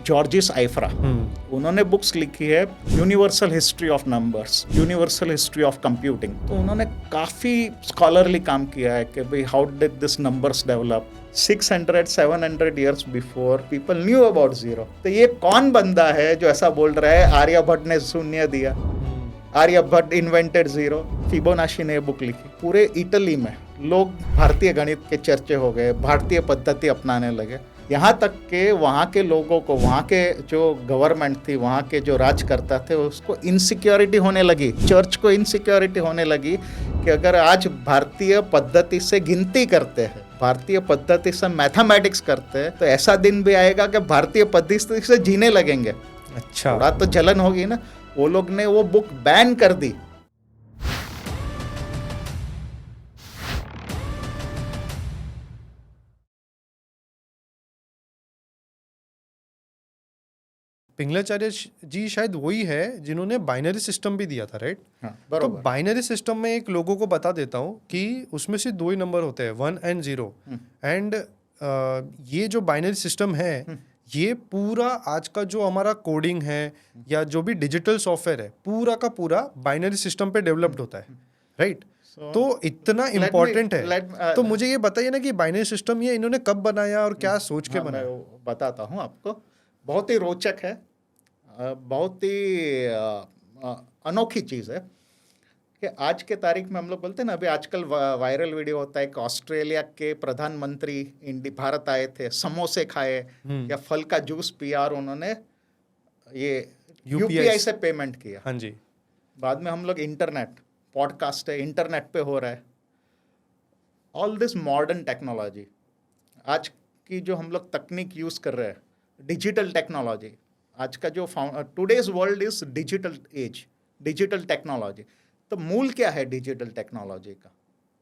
George's आइफ्रा, उन्होंने books लिखी है universal history of numbers, universal history of computing. तो उन्होंने काफ़ी स्कॉलरली काम किया है कि भाई how did this numbers develop 600-700 years before people knew about zero। तो ये कौन बंदा है जो ऐसा बोल रहा है आर्यभट्ट ने शून्य दिया, आर्यभट्ट इन्वेंटेड जीरो। फिबोनाची ने बुक लिखी। पूरे इटली में लोग भारतीय गणित के चर्चे हो गए, भारतीय पद्धति अपनाने लगे, यहाँ तक कि वहाँ के लोगों को, वहाँ के जो गवर्नमेंट थी, वहाँ के जो राजकर्ता थे, उसको इनसिक्योरिटी होने लगी, चर्च को इनसिक्योरिटी होने लगी कि अगर आज भारतीय पद्धति से गिनती करते हैं, भारतीय पद्धति से मैथमेटिक्स करते हैं, तो ऐसा दिन भी आएगा कि भारतीय पद्धति से जीने लगेंगे। अच्छा, थोड़ा तो जलन होगी ना। वो लोग ने वो बुक बैन कर दी। पिंगलाचार्य जी शायद वही है जिन्होंने बाइनरी सिस्टम भी दिया था, राइट? हाँ, तो बाइनरी सिस्टम में एक लोगों को बता देता हूँ कि उसमें से दो ही नंबर होते हैं, 1 and 0। एंड ये जो बाइनरी सिस्टम है, ये पूरा आज का जो हमारा कोडिंग है या जो भी डिजिटल सॉफ्टवेयर है, पूरा का पूरा बाइनरी सिस्टम पे डेवलप्ड होता है, राइट? तो इतना इम्पोर्टेंट है। तो मुझे ये बताइए ना कि बाइनरी सिस्टम ये इन्होंने कब बनाया और क्या सोच के बनाया? मैं बताता हूँ आपको। बहुत ही रोचक है, बहुत ही अनोखी चीज़ है कि आज के तारीख में हम लोग बोलते हैं ना, अभी आजकल वायरल वीडियो होता है कि ऑस्ट्रेलिया के प्रधानमंत्री भारत आए थे, समोसे खाए या फल का जूस पिया और उन्होंने ये यूपीआई से पेमेंट किया। हाँ जी। बाद में हम लोग इंटरनेट, पॉडकास्ट है, इंटरनेट पे हो रहा है। ऑल दिस मॉडर्न टेक्नोलॉजी, आज की जो हम लोग तकनीक यूज़ कर रहे हैं, डिजिटल टेक्नोलॉजी, आज का जो today's world is digital age, digital technology. तो मूल क्या है डिजिटल टेक्नोलॉजी का?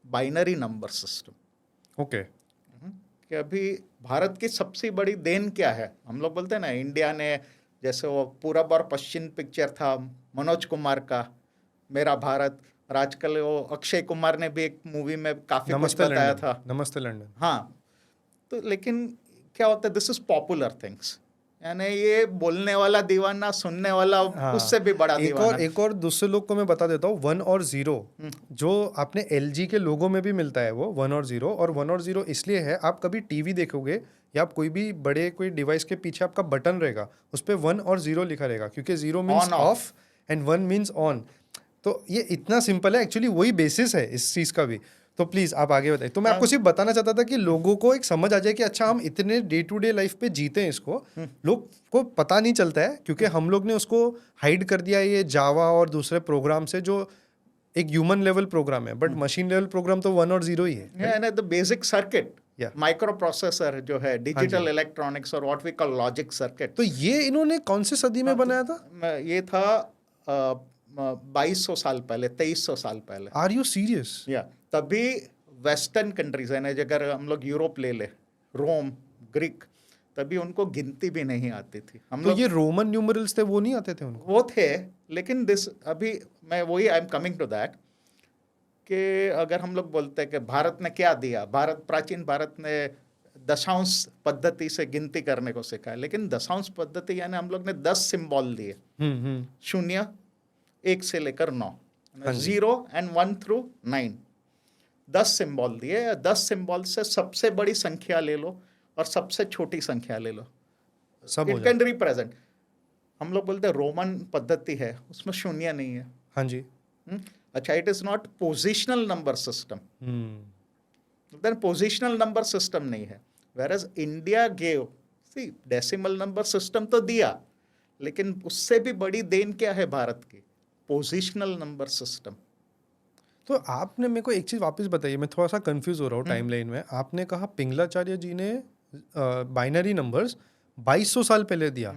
Binary number system. ओके। कि अभी भारत की सबसे बड़ी देन क्या है? हम लोग बोलते हैं ना, इंडिया ने, जैसे वो पूरब और पश्चिम पिक्चर था मनोज कुमार का, मेरा भारत, और आजकल वो अक्षय कुमार ने भी एक मूवी में काफ़ी कुछ बताया था, नमस्ते लंदन। हाँ। तो लेकिन क्या होता है, दिस इज पॉपुलर थिंग्स, यानी ये बोलने वाला दीवाना, सुनने वाला उससे भी बड़ा दीवाना। एक और दूसरे लोग को मैं बता देता हूँ, 1 और 0 जो आपने LG के लोगो में भी मिलता है, वो 1 और 0। और 1 और 0 इसलिए है, आप कभी टीवी देखोगे या आप कोई भी बड़े कोई डिवाइस के पीछे आपका बटन रहेगा, उस पर 1 और 0 लिखा रहेगा, क्योंकि 0 means of and 1 means on. तो ये इतना सिंपल है, एक्चुअली वही बेसिस है इस चीज़ का भी। तो प्लीज़ आप आगे बताइए। तो मैं आपको सिर्फ बताना चाहता था कि लोगों को एक समझ आ जाए कि अच्छा, हम इतने डे टू डे लाइफ पे जीते हैं, इसको लोग को पता नहीं चलता है, क्योंकि हम लोग ने उसको हाइड कर दिया ये जावा और दूसरे प्रोग्राम से, जो एक ह्यूमन लेवल प्रोग्राम है, बट मशीन लेवल प्रोग्राम तो 1 और 0 ही है। The basic circuit, microprocessor जो है, डिजिटल इलेक्ट्रॉनिक्स और what we call logic circuit. तो ये इन्होंने कौन सी सदी में बनाया था? ये था 2200 साल पहले, 2300 साल पहले। Are you serious? या तभी वेस्टर्न कंट्रीज है ना, अगर हम लोग यूरोप ले ले, रोम, ग्रीक, तभी उनको गिनती भी नहीं आती थी। हम तो ये रोमन न्यूमरल्स थे, वो नहीं आते थे उनको? वो थे, लेकिन दिस अभी मैं वही I am coming to that कि अगर हम लोग बोलते हैं कि भारत ने क्या दिया, प्राचीन भारत ने दशांश पद्धति से गिनती करने को सिखाया, लेकिन दशांश पद्धति यानी हम लोग ने 10 सिंबल दिए, 0 1 से लेकर 9, 0 and 1 through 9, 10 सिंबल दिए। 10 सिंबल से सबसे बड़ी संख्या ले लो और सबसे छोटी संख्या ले लो, इट कैन रिप्रेजेंट। हम लोग बोलते हैं रोमन पद्धति है, उसमें 0 नहीं है। हाँ जी। अच्छा, it is not positional number system, then positional number system नहीं है। Whereas India gave, see decimal number system तो दिया, लेकिन उससे भी बड़ी देन क्या है भारत की? Positional number system. तो आपने मेरे को एक चीज़ वापस बताइए, मैं थोड़ा सा कंफ्यूज हो रहा हूँ टाइमलाइन में। आपने कहा पिंगलाचार्य जी ने बाइनरी नंबर्स 2200 साल पहले दिया,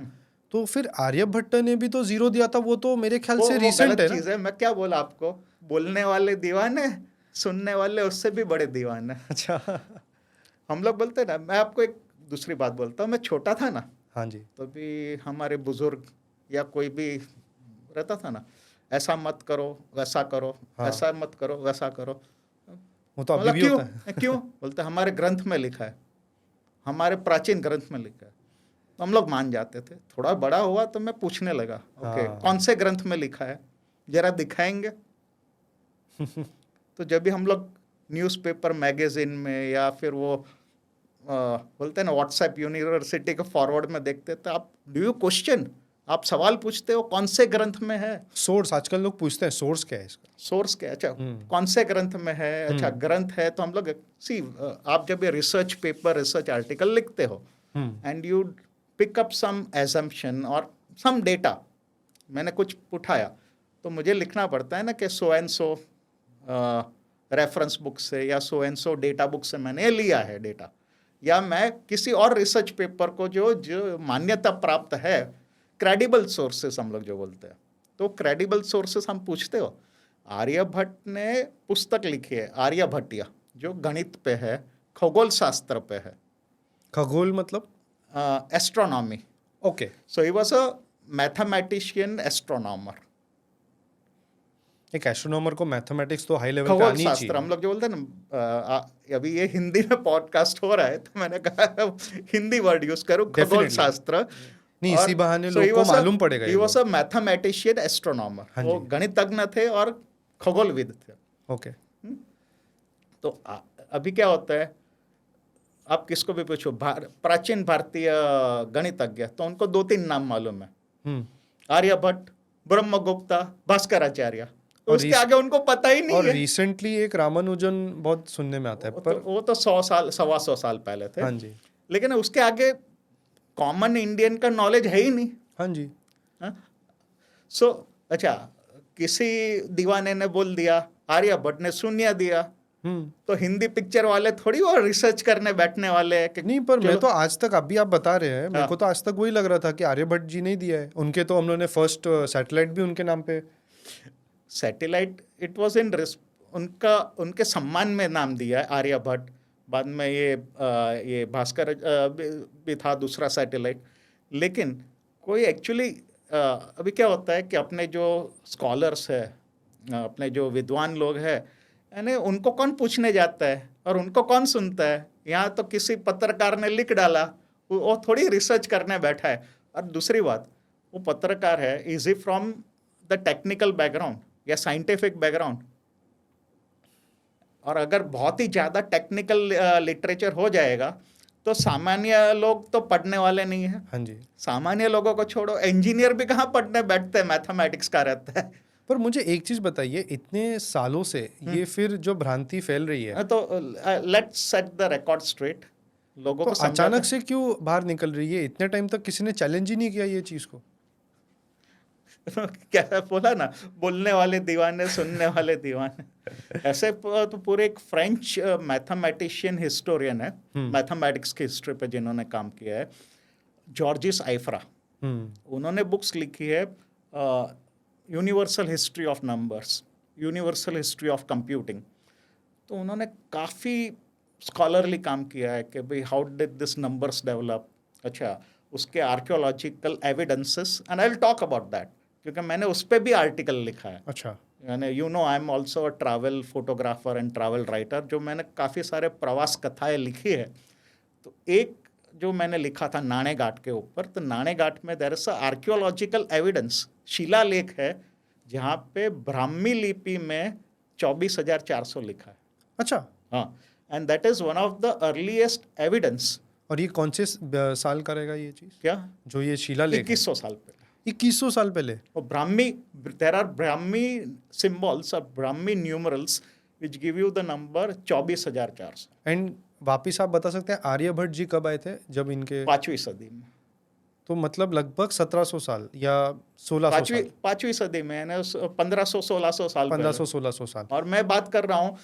तो फिर आर्यभट्ट ने भी तो 0 दिया था, वो तो मेरे ख्याल से रिसेंट है ना? चीज़ है, मैं क्या बोला आपको, बोलने वाले दीवाने, सुनने वाले उससे भी बड़े दीवाने। अच्छा। हम लोग बोलते हैं ना, मैं आपको एक दूसरी बात बोलता हूँ, मैं छोटा था ना, हाँ जी, तो भी हमारे बुजुर्ग या कोई भी रहता था ना, ऐसा मत करो, वैसा करो, ऐसा मत करो, वैसा करो। वो तो अभी भी होता है। क्यों बोलते? हमारे ग्रंथ में लिखा है, हमारे प्राचीन ग्रंथ में लिखा है। तो हम लोग मान जाते थे। थोड़ा बड़ा हुआ तो मैं पूछने लगा, ओके कौन से ग्रंथ में लिखा है, जरा दिखाएंगे। तो जब भी हम लोग न्यूज़पेपर मैगजीन में या फिर वो बोलते हैं ना व्हाट्सएप यूनिवर्सिटी के फॉरवर्ड में देखते, तो आप डू यू क्वेश्चन, आप सवाल पूछते हो कौन से ग्रंथ में है। सोर्स आजकल लोग पूछते हैं, सोर्स क्या है इसका, सोर्स क्या, अच्छा कौन से ग्रंथ में है, अच्छा ग्रंथ है तो हम लोग सी, आप जब ये रिसर्च पेपर रिसर्च आर्टिकल लिखते हो and you pick up some assumption और सम डेटा, मैंने कुछ उठाया तो मुझे लिखना पड़ता है ना कि so and so reference book से या so and so data book से मैंने लिया है डेटा, या मैं किसी और रिसर्च पेपर को जो मान्यता प्राप्त है, क्रेडिबल सोर्सेस हम लोग जो बोलते हैं, तो क्रेडिबल सोर्सेस हम पूछते हो। आर्यभट्ट ने पुस्तक लिखी है आर्यभट्टिया, जो गणित पे है, खगोल शास्त्र पे है। खगोल मतलब astronomy. Okay, so he was a mathematician astronomer. एक एस्ट्रोनॉमर को मैथमेटिक्स तो हाई लेवल पे खगोल आनी शास्त्र चाहिए। हम लोग जो बोलते हैं ना, अभी ये हिंदी में पॉडकास्ट हो रहा है तो मैंने कहा हिंदी वर्ड यूज करूं, खगोल Definitely. शास्त्र। नहीं, इसी बहाने लोग को मालूम पड़ेगा ये he was a mathematician astronomer, हाँ वो जी। गणितज्ञ थे और खगोलविद थे। ओके, तो अभी क्या होता है, आप किसको भी पूछो प्राचीन भारतीय गणितज्ञ, तो उनको 2-3 नाम मालूम है, आर्यभट्ट, ब्रह्मगुप्ता, भास्कराचार्य, तो और उसके आगे उनको पता ही नहीं और है। रिसेंटली एक रामानुजन बहुत सुनने में आता है, पर वो तो 100 साल 125 साल पहले थे। हाँ जी, लेकिन उसके आगे कॉमन इंडियन का नॉलेज है ही नहीं। हाँ जी, सो अच्छा, किसी दीवाने ने बोल दिया, आर्यभट्ट ने शून्य दिया, तो हिंदी पिक्चर वाले थोड़ी वो रिसर्च करने बैठने वाले हैं कि नहीं, पर मैं तो आज तक, अभी आप बता रहे हैं, मेरे हाँ। को तो आज तक वही लग रहा था कि आर्यभट्ट जी नहीं दिया है उनके, तो हम लोगों ने फर्स्ट सैटेलाइट भी उनके नाम पे। सैटेलाइट इट वाज इन उनका उनके सम्मान में नाम दिया है आर्यभट्ट। बाद में ये भास्कर भी था दूसरा सैटेलाइट। लेकिन कोई एक्चुअली अभी क्या होता है कि अपने जो स्कॉलर्स है, अपने जो विद्वान लोग हैं, यानी उनको कौन पूछने जाता है और उनको कौन सुनता है। यहाँ तो किसी पत्रकार ने लिख डाला, वो थोड़ी रिसर्च करने बैठा है। और दूसरी बात, वो पत्रकार है, is he from the technical background या साइंटिफिक बैकग्राउंड। और अगर बहुत ही ज़्यादा टेक्निकल लिटरेचर हो जाएगा तो सामान्य लोग तो पढ़ने वाले नहीं हैं। हाँ जी, सामान्य लोगों को छोड़ो, इंजीनियर भी कहाँ पढ़ने बैठते हैं, मैथमेटिक्स का रहता है। पर मुझे एक चीज बताइए, इतने सालों से ये फिर जो भ्रांति फैल रही है, तो let's set the record straight. लोगों तो को अचानक से क्यों बाहर निकल रही है? इतने टाइम तक किसी ने चैलेंज ही नहीं किया ये चीज को। क्या बोला ना, बोलने वाले दीवाने, सुनने वाले दीवाने। ऐसे तो पूरे एक फ्रेंच मैथमेटिशियन हिस्टोरियन है, मैथमेटिक्स की हिस्ट्री पे जिन्होंने काम किया है, जॉर्जिस आइफ्रा। उन्होंने बुक्स लिखी है universal history of numbers, universal history of computing. तो उन्होंने काफ़ी स्कॉलरली काम किया है कि भाई how did this numbers develop. अच्छा, उसके archaeological evidences, and I will talk about that, क्योंकि मैंने उस पर भी आर्टिकल लिखा है। अच्छा, यानी you know I am also a travel photographer and travel writer, जो मैंने काफ़ी सारे प्रवास कथाएं लिखी है। तो एक जो मैंने लिखा था नाणे घाट के ऊपर, तो नाणे घाट में देयर इज आर्कियोलॉजिकल एविडेंस, शिलालेख है जहाँ पे ब्राह्मी लिपि में 24,400 लिखा है। अच्छा, हाँ, and that is one of the earliest evidence. और ये कौन से साल का रहेगा ये चीज, क्या? जो ये शिलालेख है? 2100 साल पहले। 2100 साल पहले। और Brahmi, there are Brahmi symbols और Brahmi numerals which give you the number 24,400। And वापिस आप बता सकते हैं आर्यभट्ट जी कब आए थे, जब इनके 5वीं सदी में। तो मतलब लगभग 1700 साल या 1600 साल, 5वीं सदी में, 1500-1600 साल पहले। 1500-1600 साल। और मैं बात कर रहा हूँ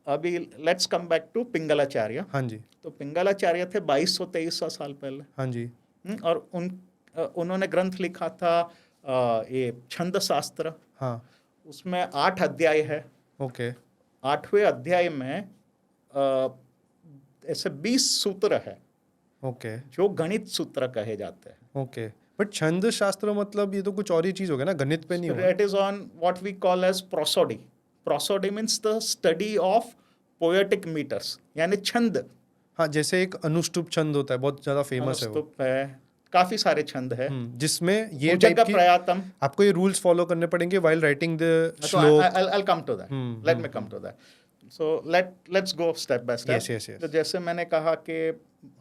अभी, let's come back to Pingalacharya. हाँ जी, तो पिंगलाचार्य थे 2200-2300 साल पहले। हाँ जी, और उन्होंने ग्रंथ लिखा था ये छंद शास्त्र। हाँ, उसमें 8 अध्याय है। ओके, 8वें अध्याय में ऐसे 20 सूत्र है ओके, जो गणित सूत्र कहे जाते हैं। ओके। बट छंद शास्त्र मतलब ये तो कुछ और ही चीज हो गया ना, गणित पे नहीं होगा। It is on what we call as prosody. Prosody means the study of poetic meters, यानी छंद। हाँ, जैसे एक अनुष्टुप छंद होता है, बहुत ज्यादा फेमस है वो। अनुष्टुप है, काफी सारे छंद है। जिसमें ये भुजग टाइप की प्रयातम, आपको ये रूल्स फॉलो करने पड़ेंगे व्हाइल राइटिंग द so श्लोक। I'll come to that. Let me come to that. So let's go step by step. Yes. तो जैसे मैंने कहा कि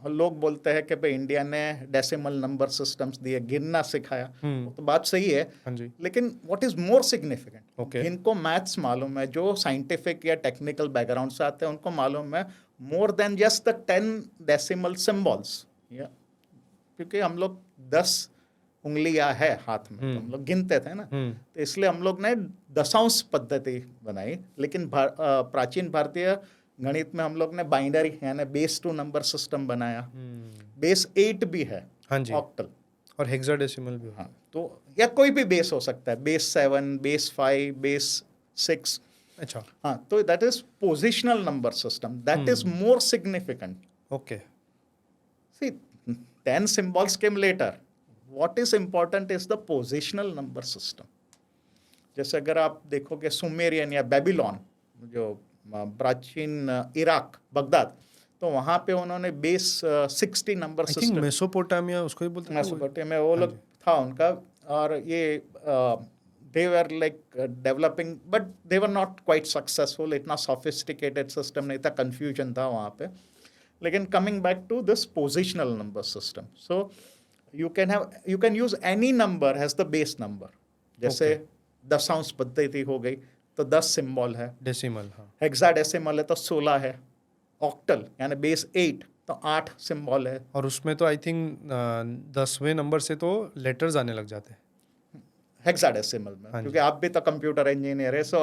लोग बोलते हैं कि भाई इंडिया ने डेसिमल नंबर सिस्टम्स दिए, गिनना सिखाया, वो तो बात सही है। हाँ जी। लेकिन what is more significant, Okay. जिनको मैथ्स मालूम है, जो साइंटिफिक या टेक्निकल बैकग्राउंड से आते हैं, उनको मालूम है more than just the 10 decimal symbols. क्योंकि हम लोग 10 उंगलियां है हाथ में, तो हम लोग गिनते थे ना, तो इसलिए हम लोग ने दशांश पद्धति बनाई। लेकिन प्राचीन भारतीय गणित में हम लोग ने बाइनरी यानी बेस 2 नंबर सिस्टम बनाया। बेस 8 भी है, हाँ जी। ऑक्टल, और हेक्साडेसिमल भी। हाँ, तो या कोई भी बेस हो सकता है, बेस 7, बेस 5, बेस 6। अच्छा। हाँ, तो that is positional number system, that is more significant. Okay. See, 10 symbols came later. What is important is the positional number system. जैसे अगर आप देखोगे सुमेरियन या बेबीलोन, जो प्राचीन इराक, बगदाद, तो वहाँ पे उन्होंने base 60 number I think system, Mesopotamia उसको ही बोलते हैं। मेसोपोटामिया में वो लोग था उनका, और ये they were like developing, but they were not quite successful. इतना sophisticated system नहीं था, confusion था वहाँ पे। लेकिन coming back to this positional number system, so you can use any number has the base number. जैसे दशांश पद्धति हो गई तो 10 सिंबल है, डेसिमल, हाँ। हेक्साडेसिमल है तो 16 है, ऑक्टल यानी बेस 8 तो 8 सिंबल है। और उसमें तो आई थिंक 10वें नंबर से तो लेटर्स आने लग जाते हैं हेक्साडेसिमल में, क्योंकि आप भी तो कंप्यूटर इंजीनियर है, सो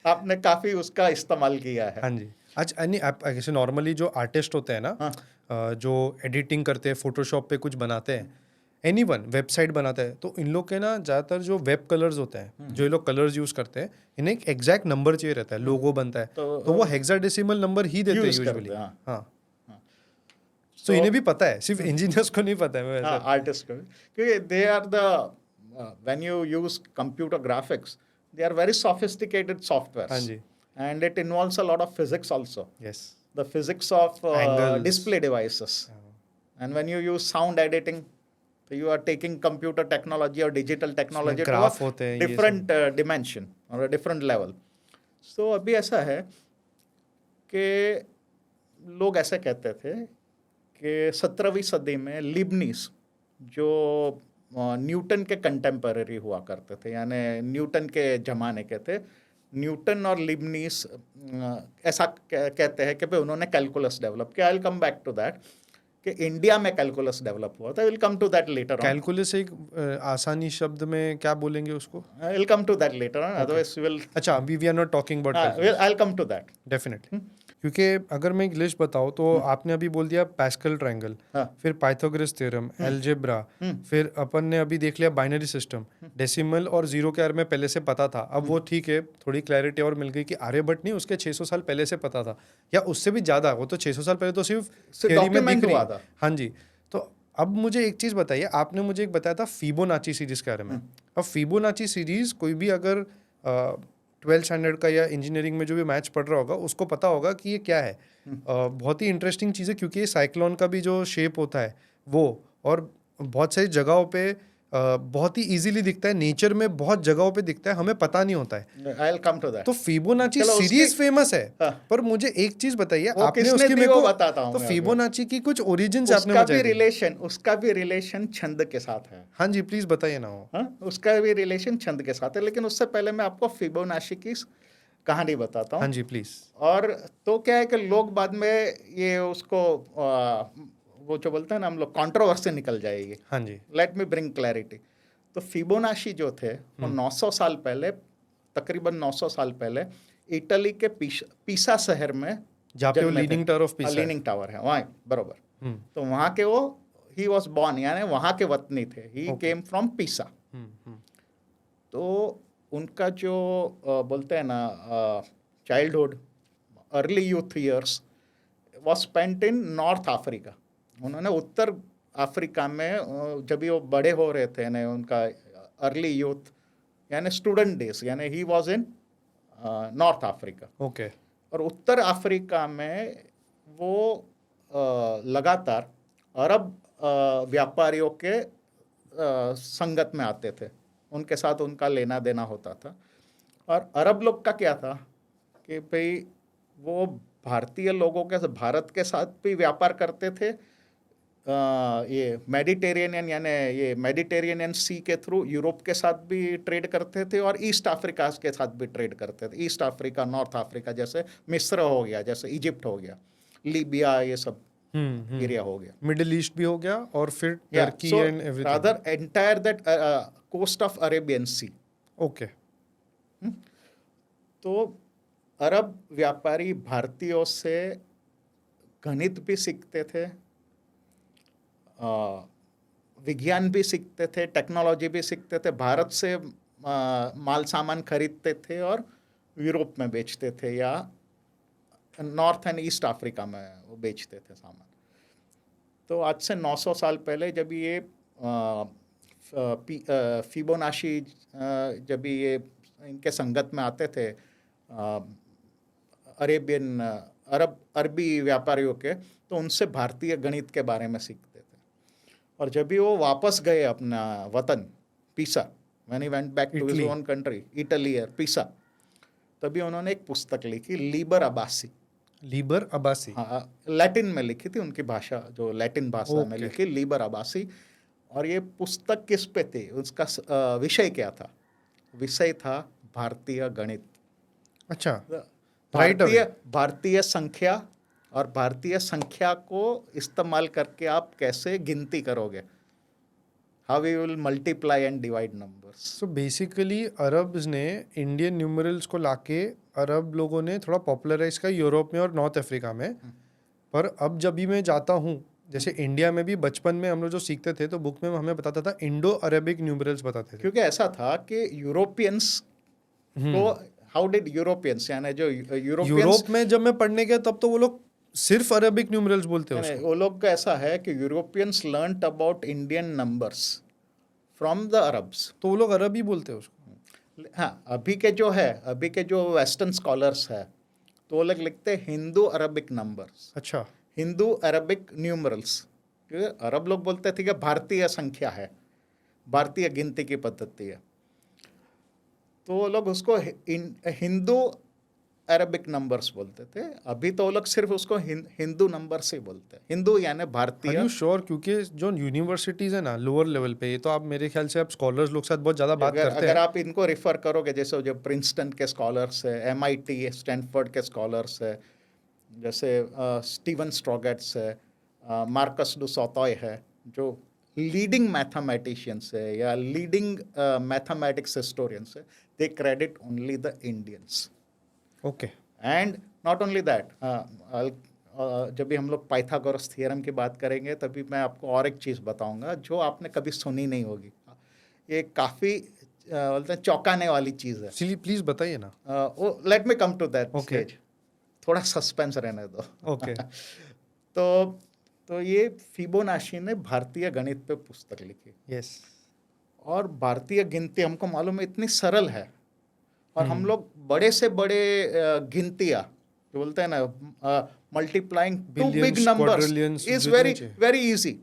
आपने काफी उसका इस्तेमाल किया है। हाँ जी। अच्छा, नहीं आप ऐसे नॉर्मली जो आर्टिस्ट होते हैं ना, जो एडिटिंग करते हैं, फोटोशॉप पे कुछ बनाते हैं, एनीवन वेबसाइट बनाता है, तो इन लोग के ना ज़्यादातर जो वेब कलर्स होते हैं, जो ये लोग कलर्स यूज़ करते हैं, इन्हें एक एग्जैक्ट नंबर चाहिए रहता है, लोगो बनता है, तो वो हेक्साडेसिमल नंबर ही देते हैं यूजुअली। हाँ, तो इन्हें भी पता है, सिर्फ इंजीनियर्स को नहीं पता है। हाँ, आर्टिस्ट को भी, क्योंकि they are the when you use computer graphics, they are very sophisticated softwares. हाँ जी। And it involves a lot of physics also. Yes. The physics of Angles. display devices. And when you use sound editing, so you are taking computer technology or digital technology to a different dimension or a different level. So अभी ऐसा है कि लोग ऐसा कहते थे कि 17वीं सदी में लिबनीज, जो न्यूटन के कंटेम्पररी हुआ करते थे, यानी न्यूटन के ज़माने के थे, न्यूटन और लिबनीज ऐसा कहते हैं कि भाई उन्होंने कैलकुलस डेवलप किया। I will come back to that कि इंडिया में कैलकुलस डेवलप हुआ था। I will come to that later on. Calculus एक आसानी शब्द में क्या बोलेंगे उसको? I will come to that later on, otherwise we will. अच्छा, we are not talking about calculus. I will come to that definitely. क्योंकि अगर मैं एक लिस्ट बताऊँ तो आपने अभी बोल दिया पैस्कल ट्रायंगल, फिर पाइथागोरस थ्योरम, अलजेब्रा, फिर अपन ने अभी देख लिया बाइनरी सिस्टम, डेसिमल और जीरो के बारे में पहले से पता था। अब वो ठीक है, थोड़ी क्लैरिटी और मिल गई कि आर्यभट्ट नहीं, उसके 600 साल पहले से पता था, या उससे भी ज़्यादा। वो तो 600 साल पहले तो सिर्फ थ्योरी में दिख रही था। हाँ जी। तो अब मुझे एक चीज़ बताइए, आपने मुझे एक बताया था फिबोनाची सीरीज के बारे में। अब फिबोनाची सीरीज कोई भी अगर 12th स्टैंडर्ड का या इंजीनियरिंग में जो भी मैथ्स पढ़ रहा होगा उसको पता होगा कि ये क्या है। बहुत ही इंटरेस्टिंग चीज़ है, क्योंकि ये साइक्लोन का भी जो शेप होता है वो, और बहुत सारी जगहों पे बहुत ही इजीली दिखता है, नेचर में बहुत जगहों पे दिखता है, हमें पता नहीं होता है। I will come to that. तो फिबोनाची सीरीज फेमस है, पर मुझे एक चीज बताइए, आपने उसकी मेरे को बताता हूं, तो फिबोनाची की कुछ ओरिजिन्स आपने मुझे उसका भी रिलेशन छंद के साथ है। हाँ जी, प्लीज बताइए ना। उसका भी रिलेशन छंद के साथ है, लेकिन उससे पहले मैं आपको फिबोनाची की कहानी बताता हूँ। हाँ जी, प्लीज। और तो क्या है कि लोग बाद में ये उसको वो जो बोलते हैं ना हम लोग, कंट्रोवर्सी निकल जाएगी। हाँ जी। Let me bring clarity. तो फिबोनाची जो थे वो 900 साल पहले, तकरीबन 900 साल पहले इटली के पीसा शहर में, जहाँ पे leaning tower of Pisa, leaning tower है वहाँ, बरोबर। तो वहाँ के वो ही वॉज बॉर्न, यानी वहाँ के वतनी थे, ही केम फ्रॉम पीसा। तो उनका जो बोलते हैं ना childhood, early youth years was spent in north Africa. उन्होंने उत्तर अफ्रीका में जब वो बड़े हो रहे थे, यानी उनका अर्ली यूथ यानी स्टूडेंट डेज, यानी he was in north Africa. Okay. और उत्तर अफ्रीका में वो लगातार अरब व्यापारियों के संगत में आते थे, उनके साथ उनका लेना देना होता था। और अरब लोग का क्या था कि भाई वो भारतीय लोगों के भारत के साथ भी व्यापार करते थे, ये मेडिटेरेनियन यानी ये मेडिटेरेनियन सी के थ्रू यूरोप के साथ भी ट्रेड करते थे और ईस्ट अफ्रीका के साथ भी ट्रेड करते थे। ईस्ट अफ्रीका, नॉर्थ अफ्रीका, जैसे मिस्र हो गया, जैसे इजिप्ट हो गया, लीबिया, ये सब एरिया हो गया, मिडिल ईस्ट भी हो गया और फिर या Turkey so and everything. Rather entire that coast of Arabian Sea. Okay. तो अरब व्यापारी भारतीयों से गणित भी सीखते थे, विज्ञान भी सीखते थे, टेक्नोलॉजी भी सीखते थे, भारत से माल सामान खरीदते थे और यूरोप में बेचते थे या नॉर्थ एंड ईस्ट अफ्रीका में वो बेचते थे सामान। तो आज से 900 साल पहले जब ये फिबोनाची जब ये इनके संगत में आते थे अरबी व्यापारियों के, तो उनसे भारतीय गणित के बारे में सीखते थे। और जब भी वो वापस गए अपना वतन Pisa, when he went back to his own country, Italy और पिसा, तभी उन्होंने एक पुस्तक लिखी, लीबर अब्बासी। लीबर अब्बासी, हाँ, लैटिन में लिखी थी, उनकी भाषा जो लैटिन भाषा में लिखी, लीबर अब्बासी। और ये पुस्तक किस पे थी, उसका विषय क्या था? विषय था भारतीय गणित। अच्छा, भारतीय संख्या और भारतीय संख्या को इस्तेमाल करके आप कैसे गिनती करोगे, how we will multiply and divide numbers. So basically Arabs ने इंडियन न्यूमरल्स को लाके अरब लोगों ने थोड़ा पॉपुलराइज किया यूरोप में और नॉर्थ अफ्रीका में। पर अब जब भी मैं जाता हूँ, जैसे इंडिया में भी बचपन में हम लोग जो सीखते थे तो बुक में हमें बताता था इंडो अरेबिक न्यूमरल्स बताते थे। क्योंकि ऐसा था कि यूरोपियंस को, हाउ डिड यूरोपियंस, यानी जो यूरोप में जब मैं पढ़ने गया तब तो वो लोग सिर्फ अरेबिक न्यूमरल्स बोलते हैं उसको। वो लोग का ऐसा है कि Europeans learned about Indian numbers from the Arabs, तो वो लोग अरब ही बोलते हैं उसको। हाँ, अभी के जो वेस्टर्न स्कॉलर्स है तो वो लोग लिखते हैं हिंदू अरबिक नंबर्स, अच्छा, हिंदू अरबिक न्यूमरल्स। क्योंकि अरब लोग बोलते थे कि भारतीय संख्या है, भारतीय गिनती की पद्धति है, तो वो लोग उसको हिंदू अरबिक नंबर्स बोलते थे। अभी तो वो लोग सिर्फ उसको हिंदू नंबर से बोलते हैं, हिंदू यानी भारतीय। Are you sure? क्योंकि जो यूनिवर्सिटीज है ना लोअर लेवल पे, ये तो आप मेरे ख्याल से आप स्कॉलर्स लोग साथ बहुत ज़्यादा बात करते हैं। अगर आप इनको रिफर करोगे, जैसे जो प्रिंसटन के स्कॉलर्स है, MIT स्टैनफोर्ड के स्कॉलर्स है, जैसे स्टीवन स्ट्रॉगेट्स है, मार्कस डू सॉतॉय है, जो लीडिंग मैथमेटिशियंस है या लीडिंग मैथमेटिक्स हिस्टोरियंस है, they credit only the Indians. Okay. And not only that, जब भी हम लोग पाइथागोरस थ्योरम की बात करेंगे तभी मैं आपको और एक चीज़ बताऊंगा जो आपने कभी सुनी नहीं होगी। ये काफ़ी बोलते हैं चौंकाने वाली चीज़ है। प्लीज बताइए ना। Let me come to that Okay. Stage, थोड़ा सस्पेंस रहने दो। ओके। तो ये फिबोनाची ने भारतीय गणित पे पुस्तक लिखी। यस। और भारतीय गिनती हमको मालूम है इतनी सरल है, और हम लोग बड़े से बड़े गिनतियाँ जो बोलते हैं ना, multiplying to big numbers is very very easy.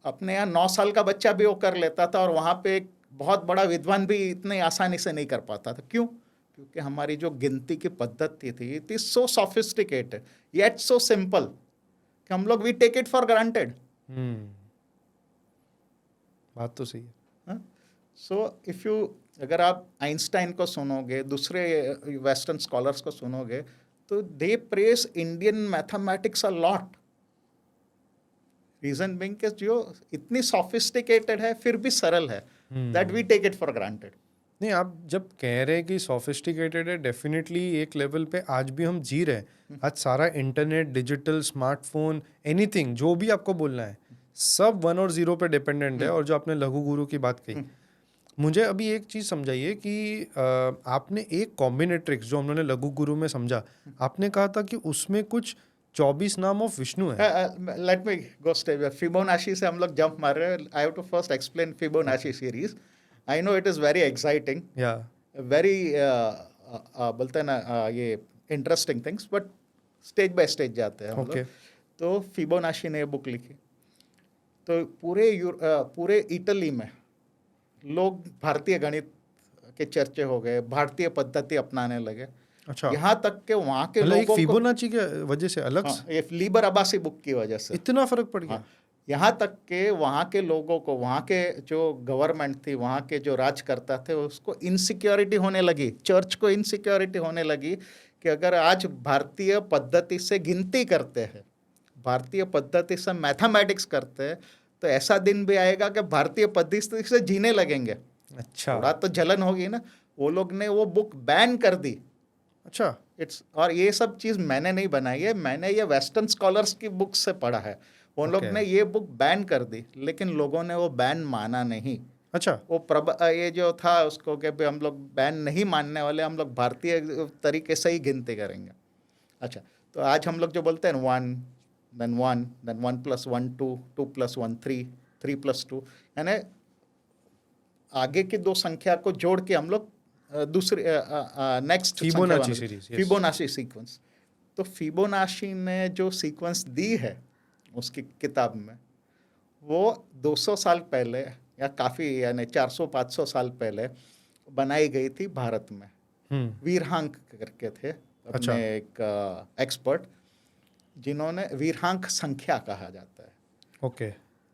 अपने यहाँ 9 साल का बच्चा भी वो कर लेता था, और वहाँ पे एक बहुत बड़ा विद्वान भी इतनी आसानी से नहीं कर पाता था। क्यों? क्योंकि हमारी जो गिनती की पद्धति थी it is so sophisticated yet so simple कि हम लोग we take it for granted. बात तो सही है। सो इफ यू, अगर आप आइंस्टाइन को सुनोगे, दूसरे वेस्टर्न स्कॉलर्स को सुनोगे, तो they praise Indian mathematics a lot. Reason being कि जो इतनी सोफिस्टिकेटेड है फिर भी सरल है, that we take it for granted. नहीं, आप जब कह रहे हैं कि सोफिस्टिकेटेड है, डेफिनेटली एक लेवल पे आज भी हम जी रहे हैं। आज सारा इंटरनेट, डिजिटल, स्मार्टफोन, एनीथिंग जो भी आपको बोलना है, सब 1 और 0 पे डिपेंडेंट है। और जो आपने लघु गुरु की बात कही, मुझे अभी एक चीज़ समझाइए कि आपने एक कॉम्बिनेट्रिक्स जो हमने लघु गुरु में समझा, आपने कहा था कि उसमें कुछ 24 नाम ऑफ विष्णु है। Let me go step, Fibonacci से हम लोग जंप मार रहे हैं। I have to first explain Fibonacci series. I know it is very exciting, very बोलते हैं ना ये interesting things, but stage by stage जाते हैं हम लोग। तो फिबोनाची ने बुक लिखी, तो पूरे इटली में लोग भारतीय गणित के चर्चे हो गए, भारतीय पद्धति अपनाने लगे। अच्छा, यहाँ तक के वहाँ के मतलब एक लोगों को, फिबोनाची के वजह से अलग हाँ, ये लीबर अब्बासी बुक की वजह से इतना फर्क पड़ गया। हाँ, यहाँ तक के वहाँ के लोगों को, वहाँ के जो गवर्नमेंट थी, वहाँ के जो राजकर्ता थे, उसको इनसिक्योरिटी होने लगी, चर्च को इनसिक्योरिटी होने लगी कि अगर आज भारतीय पद्धति से गिनती करते हैं, भारतीय पद्धति से मैथमेटिक्स करते हैं, तो ऐसा दिन भी आएगा कि भारतीय पद्धति से जीने लगेंगे। अच्छा थोड़ा तो जलन होगी ना। वो लोग ने वो बुक बैन कर दी। अच्छा और ये सब चीज़ मैंने नहीं बनाई है, मैंने ये वेस्टर्न स्कॉलर्स की बुक से पढ़ा है। उन लोग Okay. ने ये बुक बैन कर दी, लेकिन लोगों ने वो बैन माना नहीं। अच्छा ये जो था उसको कि भाई हम लोग बैन नहीं मानने वाले, हम लोग भारतीय तरीके से ही गिनती करेंगे। अच्छा, तो आज हम लोग जो बोलते हैं 1 then 1 then 1 + 1 2 2 + 1 3 3 + 2, यानी आगे की दो संख्या को जोड़ के हम लोग दूसरी next Fibonacci series, yes. Fibonacci sequence. तो फिबोनाची ने जो सीक्वेंस दी है उसकी किताब में, वो 200 साल पहले या काफ़ी, यानी 400-500 साल पहले बनाई गई थी भारत में। वीरहांक करके थे अपने अच्छा। एक एक्सपर्ट, जिन्होंने वीरहांक संख्या कहा जाता है। ओके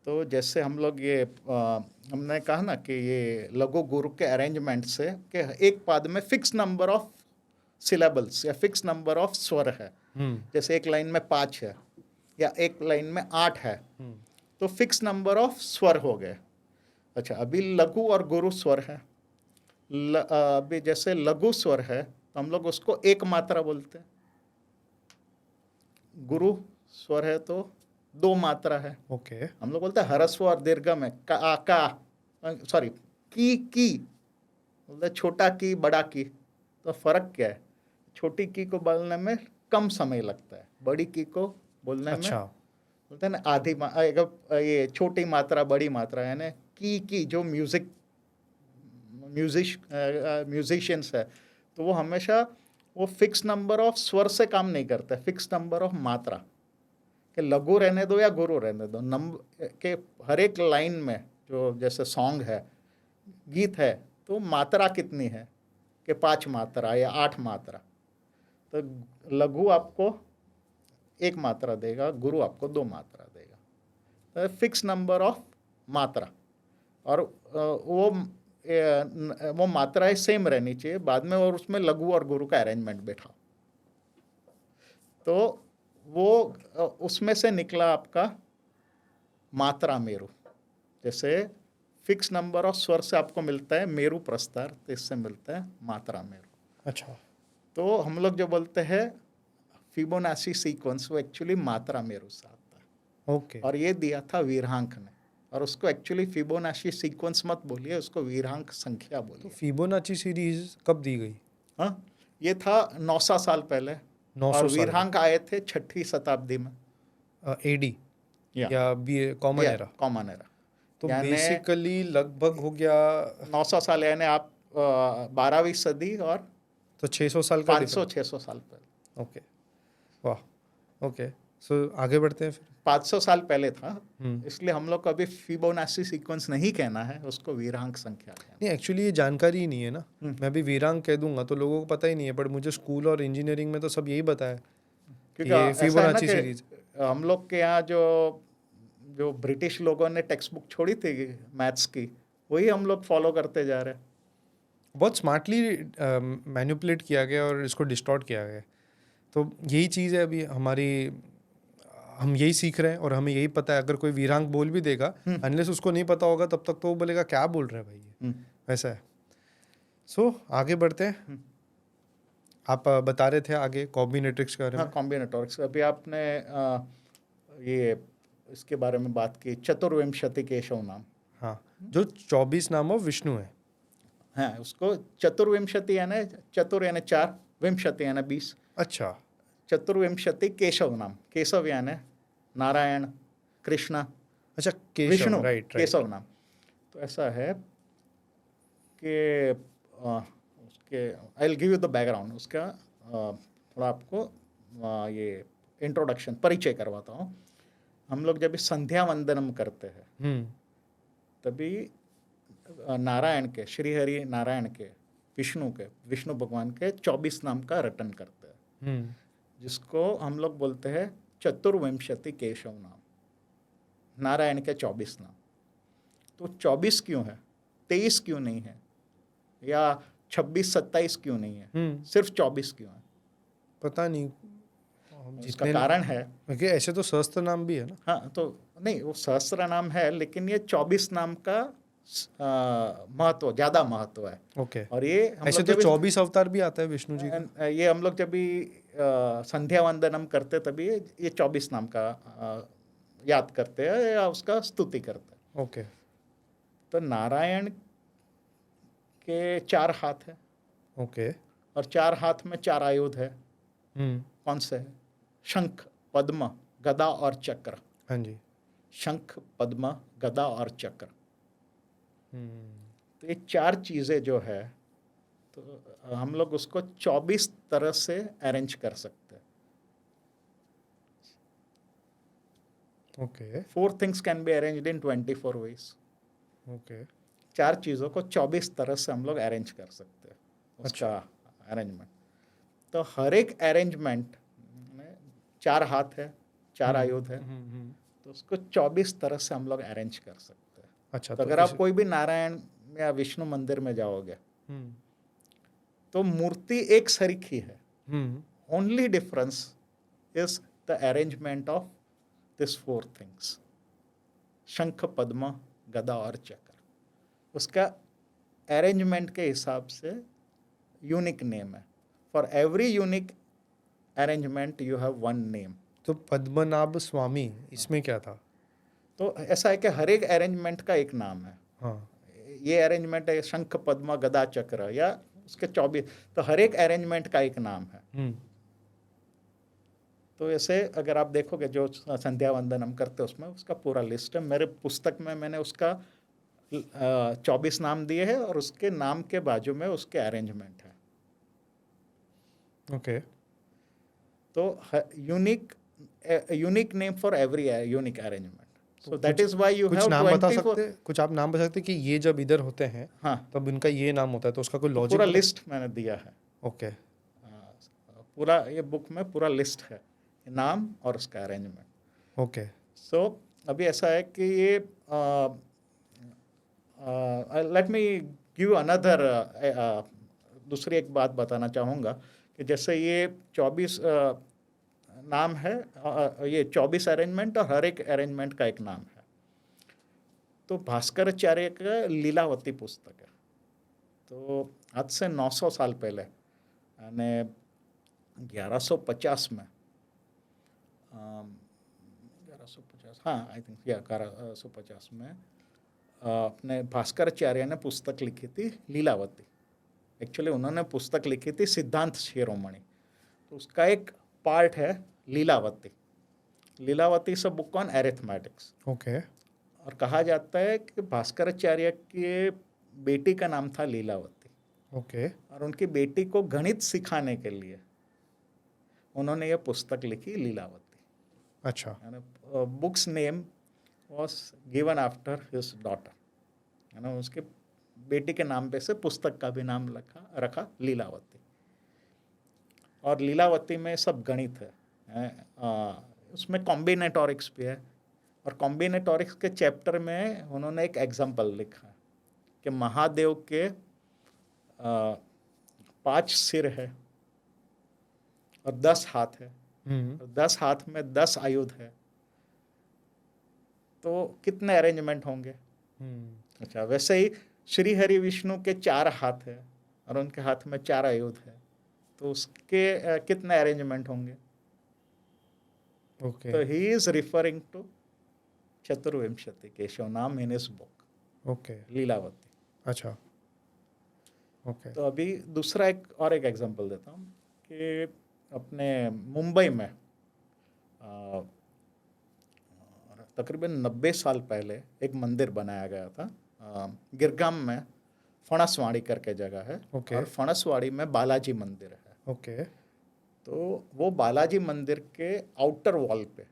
तो जैसे हम लोग ये हमने कहा ना कि ये लघु गुरु के अरेंजमेंट से कि एक पद में फिक्स नंबर ऑफ सिलेबल्स या फिक्स नंबर ऑफ स्वर है। जैसे एक लाइन में 5 है या एक लाइन में 8 है, तो फिक्स नंबर ऑफ स्वर हो गए। अच्छा, अभी लघु और गुरु स्वर है। अभी जैसे लघु स्वर है तो हम लोग उसको एक मात्रा बोलते हैं, गुरु स्वर है तो 2 मात्रा है। ओके हम लोग बोलते हैं ह्रस्व और दीर्घ में सॉरी की बोलते हैं, छोटा की बड़ा की। तो फर्क क्या है? छोटी की को बोलने में कम समय लगता है, बड़ी की को बोलने में बोलते हैं ना आधी ये छोटी मात्रा बड़ी मात्रा, यानी की जो म्यूजिशियंस है, तो वो हमेशा वो फिक्स नंबर ऑफ स्वर से काम नहीं करता है, फिक्स नंबर ऑफ मात्रा। कि लघु रहने दो या गुरु रहने दो, नंबर के हर एक लाइन में जो जैसे सॉन्ग है, गीत है, तो मात्रा कितनी है कि 5 मात्रा या 8 मात्रा। तो लघु आपको 1 मात्रा देगा, गुरु आपको 2 मात्रा देगा। तो फिक्स नंबर ऑफ मात्रा, और वो मात्राएं सेम रहनी चाहिए बाद में, और उसमें लघु और गुरु का अरेंजमेंट बैठा। तो वो उसमें से निकला आपका मात्रा मेरु। जैसे फिक्स नंबर ऑफ स्वर से आपको मिलता है मेरु प्रस्तार, तो इससे मिलता है मात्रा मेरु। अच्छा, तो हम लोग जो बोलते हैं फिबोनाची सीक्वेंस, वो एक्चुअली मात्रा मेरु से आता है। ओके और ये दिया था वीरहांक ने, और उसको एक्चुअली फिबोनाची सीक्वेंस मत बोलिए, उसको वीरहांक संख्या तो बोलिए। फिबोनाची सीरीज कब दी गई? हाँ, ये था 900 साल पहले, 900 और साल वीरहांक आए थे 6वीं शताब्दी में, एडी या B common era. Common era. तो यानी बेसिकली लगभग हो गया 900 साल, यानी आप 12वीं सदी और तो 600 साल का 500-600 साल पहले। ओके, वाह, ओके। सो आगे बढ़ते हैं फिर। 500 साल पहले था, इसलिए हम लोग को अभी फिबोनाची सीक्वेंस नहीं कहना है, उसको वीरहांक संख्या कहना है। नहीं, एक्चुअली ये जानकारी ही नहीं है ना। मैं भी वीरांक कह दूंगा तो लोगों को पता ही नहीं है, पर मुझे स्कूल और इंजीनियरिंग में तो सब यही बताया क्योंकि ये ऐसा है ना फिबोनाची कि सीरीज। हम लोग के यहाँ जो ब्रिटिश लोगों ने टेक्स्ट बुक छोड़ी थी मैथ्स की, वही हम लोग फॉलो करते जा रहे हैं। बहुत स्मार्टली मैनिपुलेट किया गया और इसको डिस्टॉर्ट किया गया। तो यही चीज़ है अभी हमारी, हम यही सीख रहे हैं और हमें यही पता है। अगर कोई वीरांक बोल भी देगा, अनलेस उसको नहीं पता होगा तब तक तो वो बोलेगा क्या बोल रहे हैं भाई ये, वैसा है। सो आगे बढ़ते हैं। आप बता रहे थे आगे कॉम्बिनेट्रिक्स के बारे में। हाँ, कॉम्बिनेटोरिक्स। अभी आपने ये इसके बारे में बात की, चतुर्विंशति केशव नाम। हाँ, जो 24 नाम ऑफ विष्णु है। हाँ, उसको चतुर्विंशति यानी चतुर यानी 4, विंशति यानी 20। अच्छा, चतुर्विंशति केशव नाम, केशव यानी नारायण, कृष्ण, अच्छा केशव, विष्णु, राइट केशव नाम। तो ऐसा है कि उसके I will give you the background, उसका थोड़ा आपको ये इंट्रोडक्शन, परिचय करवाता हूँ। हम लोग जब संध्या वंदनम करते हैं तभी नारायण के, श्री हरि नारायण के, विष्णु भगवान के 24 नाम का रटन करते हैं, जिसको हम लोग बोलते हैं चतुर्विंशति केशव नाम, नारायण के 24 नाम। तो 24 क्यों है, 23 क्यों नहीं है, या 26-27 क्यों नहीं है, सिर्फ 24 क्यों है? पता नहीं, इसका कारण है क्योंकि ऐसे तो सहस्त्र नाम भी है ना। हाँ, तो नहीं, वो सहस्त्र नाम है, लेकिन ये 24 नाम का महत्व, ज्यादा महत्व है। ओके। और ये हम ऐसे लोग तो जब 24 अवतार भी आता है विष्णु जी का। ये हम लोग जब भी संध्या वंदनम करते तभी ये 24 नाम का याद करते हैं या उसका स्तुति करते हैं। ओके। तो नारायण के 4 हाथ है, ओके। और 4 हाथ में 4 आयुध है। कौन से है? शंख, पद्म, गदा और चक्र। हाँ जी। शंख, पद्म, गदा और चक्र। तो ये 4 चीजें जो है, तो हम लोग उसको 24 तरह से अरेंज कर सकते हैं। Okay. 4 things can be arranged in 24 ways. Okay. 4 चीज़ों को 24 तरह से हम लोग अरेंज कर सकते हैं, उसका अरेंजमेंट। तो हर एक अरेंजमेंट में 4 हाथ है, 4 आयुध है, तो उसको 24 तरह से हम लोग अरेंज कर सकते हैं। अच्छा, तो अगर आप कोई भी नारायण या विष्णु मंदिर में जाओगे तो मूर्ति एक सरीख ही है। Only difference is the arrangement of this 4 things, शंख, पद्म, गदा और चक्र। उसका अरेंजमेंट के हिसाब से यूनिक नेम है। For every unique arrangement you have 1 name. तो पद्मनाभ स्वामी, इसमें क्या था? तो ऐसा है कि हर एक अरेंजमेंट का एक नाम है। हाँ। ये अरेंजमेंट है शंख, पद्म, गदा, चक्र, या उसके 24, तो हर एक अरेंजमेंट का एक नाम है। तो ऐसे अगर आप देखोगे जो संध्या वंदन हम करते हैं उसमें उसका पूरा लिस्ट है। मेरे पुस्तक में मैंने उसका 24 नाम दिए हैं और उसके नाम के बाजू में उसके अरेंजमेंट है। ओके। तो unique name for every unique arrangement. So that is why you have 24। कुछ आप नाम बता सकते कि ये जब इधर होते हैं हाँ, तब इनका ये नाम होता है, तो उसका कोई लॉजिक? पूरा लिस्ट मैंने दिया है। ओके। पूरा ये बुक में पूरा लिस्ट है, नाम और उसका अरेंजमेंट। ओके। सो अभी ऐसा है कि ये लेट मी गिव अनदर, दूसरी एक बात बताना चाहूँगा कि जैसे ये 24 नाम है, ये 24 अरेंजमेंट और हर एक अरेंजमेंट का एक नाम है। तो भास्कराचार्य का लीलावती पुस्तक है। तो आज से 900 साल पहले, यानी 1150 में, 1150, हाँ आई थिंक 1150 में अपने भास्कराचार्य ने पुस्तक लिखी थी लीलावती। एक्चुअली उन्होंने पुस्तक लिखी थी सिद्धांत शिरोमणि, तो उसका एक पार्ट है Lilavati. Lilavati is a book on arithmetics. Okay. और कहा जाता है कि भास्कराचार्य के बेटी का नाम था लीलावती। ओके। और उनकी बेटी को गणित सिखाने के लिए उन्होंने ये पुस्तक लिखी लीलावती। अच्छा। Books name was given after his daughter, है ना, उसके बेटी के नाम पे से पुस्तक का भी नाम रखा लीलावती। और लीलावती में सब गणित है, उसमें कॉम्बिनेटोरिक्स भी है। और कॉम्बिनेटोरिक्स के चैप्टर में उन्होंने एक एग्जाम्पल लिखा है कि महादेव के 5 सिर है और 10 हाथ है, और 10 हाथ में 10 आयुध है, तो कितने अरेंजमेंट होंगे? अच्छा, वैसे ही श्री हरि विष्णु के 4 हाथ है और उनके हाथ में 4 आयुध है, तो उसके कितने अरेंजमेंट होंगे? ओके। तो ही इज रिफरिंग टू चतुर्विंशति केशव नाम in his book. Okay. Lilavati. अच्छा। ओके। तो अभी दूसरा एक एग्जांपल देता हूँ कि अपने मुंबई में तकरीबन 90 साल पहले एक मंदिर बनाया गया था। गिरगाम में फणसवाड़ी करके जगह है। ओके। और फणसवाड़ी में बालाजी मंदिर है। ओके। तो वो बालाजी मंदिर के आउटर वॉल पे,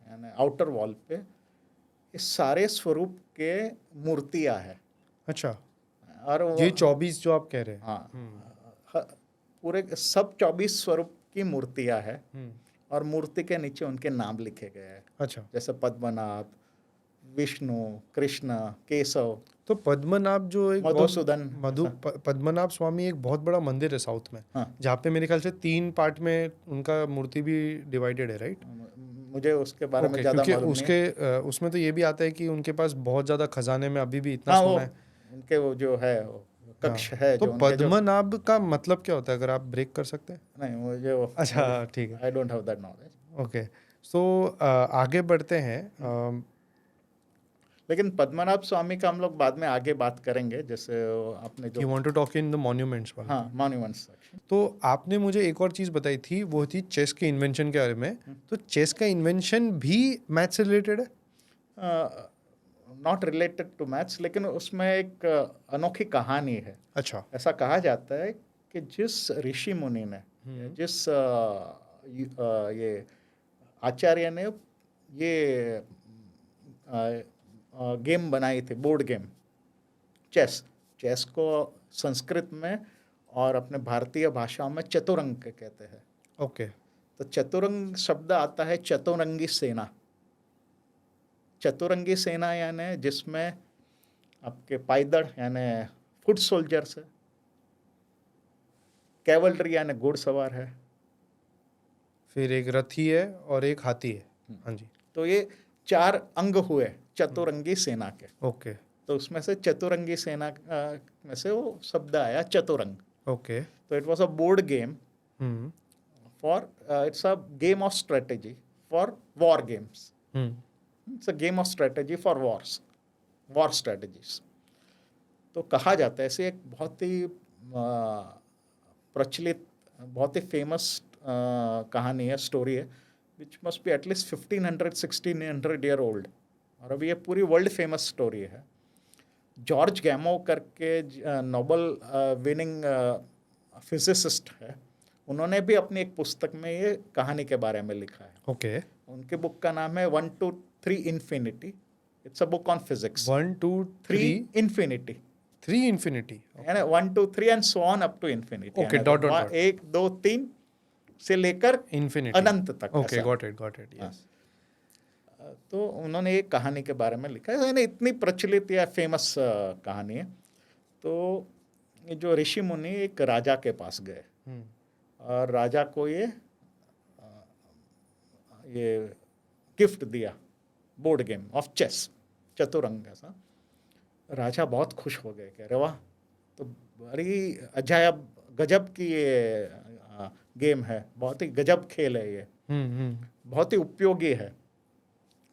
यानी आउटर वॉल पे ये सारे स्वरूप के मूर्तियां है। अच्छा, और ये 24 जो आप कह रहे हैं। हाँ, पूरे सब 24 स्वरूप की मूर्तियां है और मूर्ति के नीचे उनके नाम लिखे गए हैं, अच्छा, जैसे पद्मनाभ, विष्णु, कृष्ण, केशव, तो पद्मनाभ जो एक मधुसूदन, पद्मनाभ स्वामी एक बहुत बड़ा मंदिर है साउथ में, हाँ। जहाँ पे मेरे ख्याल से 3 पार्ट में उनका मूर्ति भी डिवाइडेड है, राइट? मुझे उसके बारे में ओके, ज़्यादा क्योंकि मालूम नहीं है। उसके उसमें तो ये भी आता है कि उनके पास बहुत ज़्यादा खजाने में अभी भी इतना हाँ, सोना है। उनके वो जो है वो कक्ष हाँ, है तो जो उनके जो पद्मनाभ का मतलब क्या होता है, अगर आप ब्रेक कर सकते हैं? नहीं, मुझे वो अच्छा, ठीक है, I don't have that knowledge. Okay. So आगे बढ़ते हैं। लेकिन पद्मनाभ स्वामी का हम लोग बाद में आगे बात करेंगे, जैसे वो आपने यू जो want to talk in the monuments वाला? हाँ मॉन्यूमेंट्स सेक्शन। तो आपने मुझे एक और चीज़ बताई थी, वो थी चेस के इन्वेंशन के बारे में। तो चेस का इन्वेंशन भी मैथ से रिलेटेड है? नॉट रिलेटेड टू मैथ्स, लेकिन उसमें एक अनोखी कहानी है। अच्छा, ऐसा कहा जाता है कि जिस ऋषि मुनि ने जिस ये आचार्य ने ये गेम बनाई थी, बोर्ड गेम चेस, चेस को संस्कृत में और अपने भारतीय भाषाओं में चतुरंग कहते हैं। ओके, तो चतुरंग शब्द आता है चतुरंगी सेना। चतुरंगी सेना यानी जिसमें आपके पायदड़ यानी फुट सोल्जर्स है, कैवलरी यानी घुड़सवार है, फिर एक रथी है और एक हाथी है। हाँ जी, तो ये 4 अंग हुए चतुरंगी सेना के। ओके, तो उसमें से चतुरंगी सेना में से वो शब्द आया चतुरंग। ओके, तो it was a board game hmm, for it's a game of strategy for war games. It's a game of strategy for war strategies. तो कहा जाता है, ऐसे एक बहुत ही प्रचलित, बहुत ही फेमस कहानी है, स्टोरी है, which must be at least 1500-1600 year old, और अभी ये पूरी वर्ल्ड फेमस स्टोरी है। जॉर्ज गैमो करके नोबल विनिंग फिजिसिस्ट है, उन्होंने भी अपनी एक पुस्तक में ये कहानी के बारे में लिखा है। ओके, उनके बुक का नाम है 1 to 3 infinity. It's a book on physics. 1 2 3 infinity 3 infinity. यानी 1 to 3 and so on up to infinity. Okay, dot, dot, dot. 1 2 3 से लेकर इन्फिनिटी, अनंत तक। ओके, ऐसा। Got it, yes. तो उन्होंने एक कहानी के बारे में लिखा है, यानी इतनी प्रचलित या फेमस कहानी है। तो ये जो ऋषि मुनि एक राजा के पास गए और राजा को ये गिफ्ट दिया, बोर्ड गेम ऑफ चेस, चतुरंग ऐसा। राजा बहुत खुश हो गए, कह रहे वाह, तो बड़ी अजायब गजब की ये गेम है, बहुत ही गजब खेल है ये, बहुत ही उपयोगी है।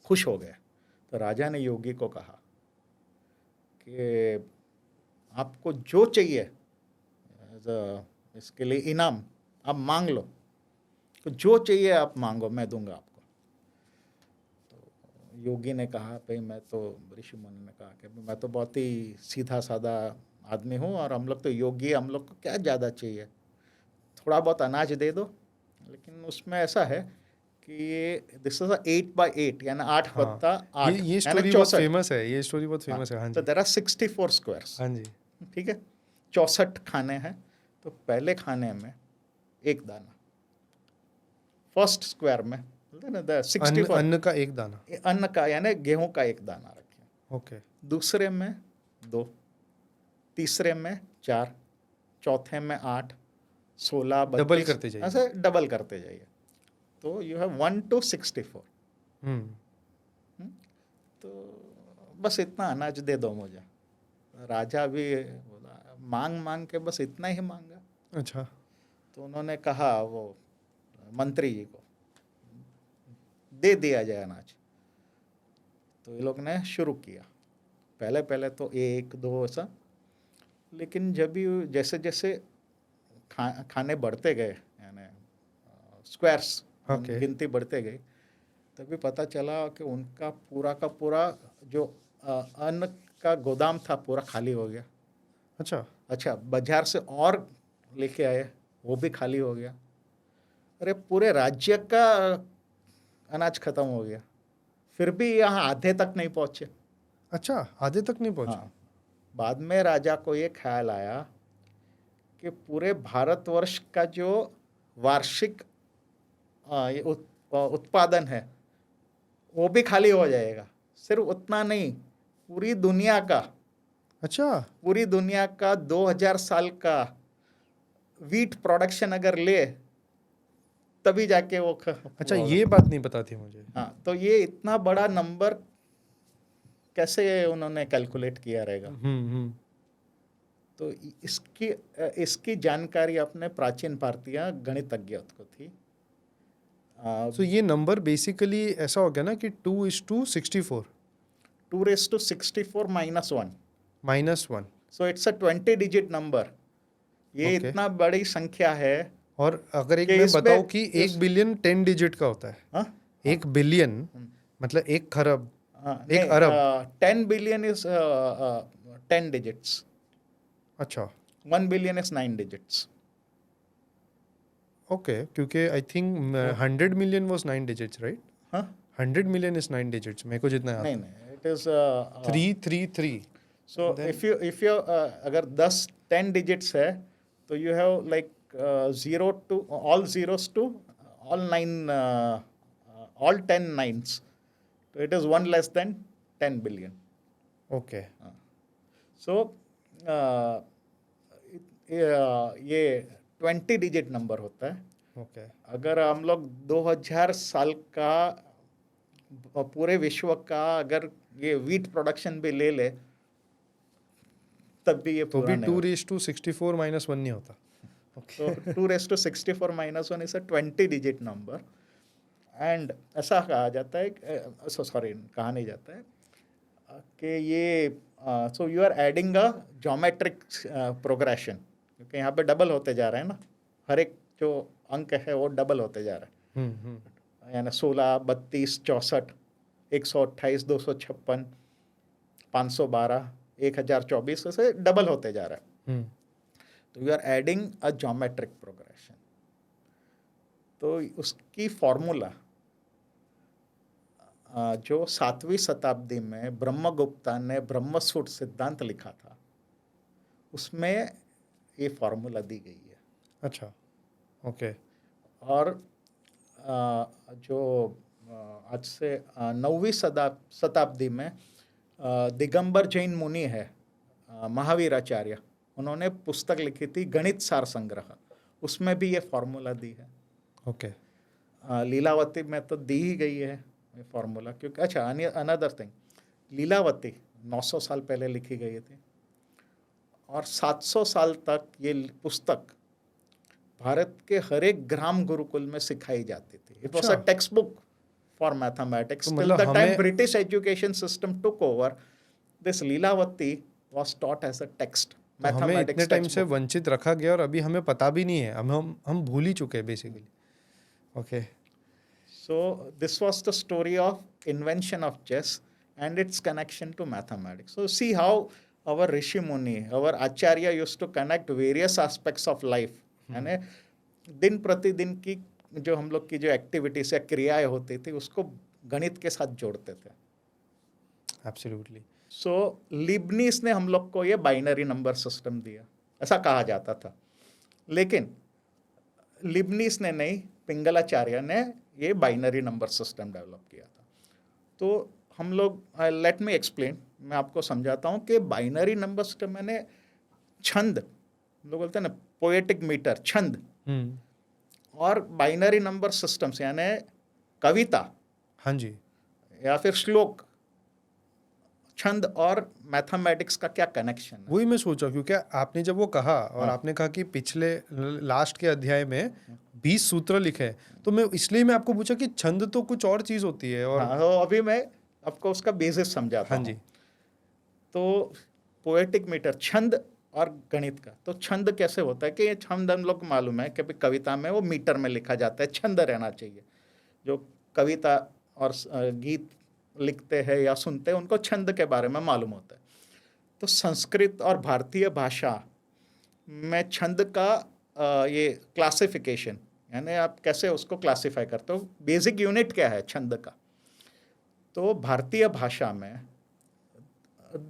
खुश हो गए। तो राजा ने योगी को कहा कि आपको जो चाहिए इसके लिए इनाम आप मांग लो, तो जो चाहिए आप मांगो, मैं दूंगा आपको। तो योगी ने कहा, भाई मैं तो, ऋषि मुनि ने कहा कि मैं तो बहुत ही सीधा साधा आदमी हूँ, और हम लोग तो योगी, हम लोग को क्या ज़्यादा चाहिए, थोड़ा बहुत अनाज दे दो। लेकिन उसमें ऐसा है कि दिस इज 8 by 8 यानी 8 वत्ता 8, ये स्टोरी बहुत फेमस है, ये स्टोरी बहुत फेमस है। हाँ तो जी, देयर आर 64 स्क्वायर्स। हाँ जी, ठीक है, 64 खाने हैं। तो पहले खाने में एक दाना, फर्स्ट स्क्वायर में अन्न का एक दाना, अन्न का यानी गेहूं का एक दाना रखें। ओके, दूसरे में 2, तीसरे में 4, चौथे में 8, 16, 32, डबल करते जाइए। ऐसे डबल करते जाइए। तो यू हैव 1 to 64। तो बस इतना अनाज दे दो मुझे। राजा भी बोला, मांग मांग के बस इतना ही मांगा। अच्छा, तो उन्होंने कहा वो मंत्री जी को, दे दिया जाए अनाज। तो ये लोग ने शुरू किया, पहले पहले तो 1 2 ऐसा, लेकिन जब भी जैसे जैसे खाने बढ़ते गए, यानी स्क्वायर्स Okay. गिनती बढ़ते गई, तभी पता चला कि उनका पूरा का पूरा जो अन्न का गोदाम था पूरा खाली हो गया। अच्छा, बाजार से और लेके आए, वो भी खाली हो गया। अरे पूरे राज्य का अनाज खत्म हो गया। फिर भी यहाँ आधे तक नहीं पहुंचे। अच्छा, आधे तक नहीं पहुंचे। हाँ, बाद में राजा को ये ख्याल आया कि पूरे भारतवर्ष का जो वार्षिक ये उत्पादन है वो भी खाली हो जाएगा। सिर्फ उतना नहीं, पूरी दुनिया का, अच्छा, पूरी दुनिया का 2000 साल का वीट प्रोडक्शन अगर ले तभी जाके वो अच्छा, वो ये बात नहीं पता थी मुझे। हाँ, तो ये इतना बड़ा नंबर कैसे उन्होंने कैलकुलेट किया रहेगा। हम्म। तो इसकी इसकी जानकारी अपने प्राचीन भारतीय गणितज्ञ को थी। तो ये नंबर बेसिकली ऐसा हो गया ना कि 2:64 2⁻64 -1, -1। So it's a 20 digit number. ये Okay. इतना बड़ी संख्या है और अगर एक कि मैं इसमें- बताऊं कि 1 बिलियन 10 डिजिट का होता है। हाँ? 1 बिलियन मतलब 1 खरब, हाँ, 1 अरब। 10 बिलियन इज 10 डिजिट्स, अच्छा, 1 बिलियन इज 9 डिजिट्स। ओके, क्योंकि I think 100 million was 9 digits, right? हाँ, 100 मिलियन इज 9 डिजिट्स, मेरे को जितना याद नहीं है। नहीं, it is 333। So if you अगर 10 डिजिट्स है तो you have like 0 to all zeros to all 9 all 10 nines, तो it is 1 less than 10 billion. Okay, so ये 20 डिजिट नंबर होता है। ओके। अगर हम लोग 2000 साल का पूरे विश्व का अगर ये वीट प्रोडक्शन भी ले ले तब भी ये तो पूरा भी नहीं होगा। 2:64 -1 नहीं होता। So 2�64 -1 is a 20 digit number, and ऐसा कहा जाता है, सॉरी कहा नहीं जाता है कि ये so you are adding a geometric progression, क्योंकि यहाँ पे डबल होते जा रहे हैं ना, हर एक जो अंक है वो डबल होते जा रहा है, यानी 16, 32, 64, 128, 256, 512, 1024 ऐसे डबल होते जा रहा है। तो you are adding a geometric progression. तो उसकी फॉर्मूला जो 7वीं शताब्दी में ब्रह्मगुप्ता ने ब्रह्मसूत्र सिद्धांत लिखा था उसमें ये फॉर्मूला दी गई है। अच्छा, ओके। और जो आज से 9वीं शताब्दी में दिगंबर जैन मुनि है, महावीराचार्य, उन्होंने पुस्तक लिखी थी गणित सार संग्रह, उसमें भी ये फॉर्मूला दी है। ओके। लीलावती में तो दी ही गई है ये फॉर्मूला, क्योंकि अच्छा अनदर थिंग, लीलावती 900 साल पहले लिखी गई थी और 700 साल तक ये पुस्तक भारत के हर एक ग्राम गुरुकुल में सिखाई जाती थी। It was a textbook for mathematics till the time British education system took over, this Lilavati was taught as a text, तो हमें इतने टाइम से वंचित रखा गया और अभी हमें पता भी नहीं है, हम भूल ही चुके हैं basically. Okay, so this was the story of invention of chess and its connection to mathematics. So see how our rishi muni, our acharya used to connect various aspects of life, यानी दिन प्रतिदिन की जो हम लोग की जो एक्टिविटीज या क्रियाएं होती थी उसको गणित के साथ जोड़ते थे। एब्सोल्युटली। सो लिबनीस ने हम लोग को ये बाइनरी नंबर सिस्टम दिया, ऐसा कहा जाता था, लेकिन लिबनीस ने नहीं, पिंगलाचार्य ने ये बाइनरी नंबर सिस्टम डेवलप किया था। तो हम लोग, लेट मी एक्सप्लेन, मैं आपको समझाता हूँ कि बाइनरी नंबर सिस्टम मैंने छंद, लोग बोलते हैं ना पोएटिक मीटर, छंद, और बाइनरी नंबर सिस्टम्स यानी कविता, हाँ जी, या फिर श्लोक, छंद और मैथमेटिक्स का क्या कनेक्शन है? वही मैं सोचा, क्योंकि आपने जब वो कहा और आपने कहा कि पिछले लास्ट के अध्याय में 20 सूत्र लिखे, तो मैं इसलिए मैं आपको पूछा कि छंद तो कुछ और चीज होती है। और हाँ, तो अभी मैं आपको उसका बेसिस समझाता हूँ। जी, तो पोएटिक मीटर, छंद और गणित का, तो छंद कैसे होता है कि ये छंद हम लोग को मालूम है कि कविता में वो मीटर में लिखा जाता है, छंद रहना चाहिए। जो कविता और गीत लिखते हैं या सुनते हैं उनको छंद के बारे में मालूम होता है। तो संस्कृत और भारतीय भाषा में छंद का ये क्लासिफिकेशन, यानी आप कैसे उसको क्लासिफाई करते हो, बेसिक यूनिट क्या है छंद का, तो भारतीय भाषा में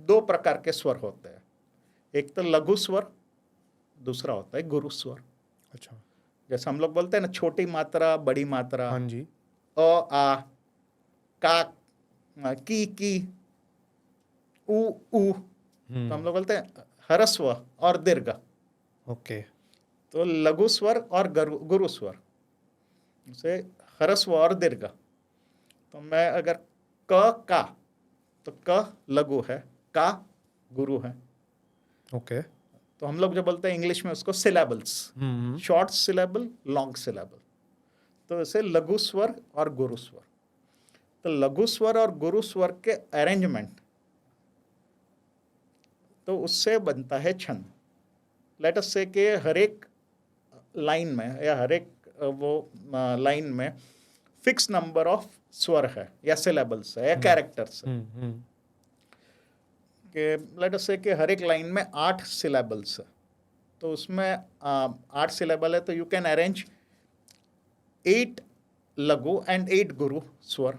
दो प्रकार के स्वर होते हैं, एक तो लघु स्वर, दूसरा होता है गुरु स्वर। अच्छा। जैसे हम लोग बोलते हैं ना, छोटी मात्रा, बड़ी मात्रा, हाँ जी। अ आ, का, की, ऊ। तो हम लोग बोलते हैं ह्रस्व और दीर्घ। ओके। तो लघु स्वर और गुरु स्वर से ह्रस्व और दीर्घ। तो मैं अगर का, तो क लघु है, का गुरु है। ओके। तो हम लोग जो बोलते हैं इंग्लिश में उसको syllables, short syllable, long syllable. तो इसे लघु स्वर और गुरु स्वर। तो लघु स्वर और गुरु स्वर के अरेंजमेंट, तो उससे बनता है छंद। लेट अस से कि हर एक लाइन में या हर एक वो लाइन में फिक्स नंबर ऑफ स्वर है या सिलेबल्स है या कैरेक्टर्स है। कि लेट अस से कि हर एक लाइन में 8 सिलेबल्स है, तो उसमें 8 सिलेबल है, तो यू कैन अरेंज 8 लघु एंड 8 गुरु स्वर।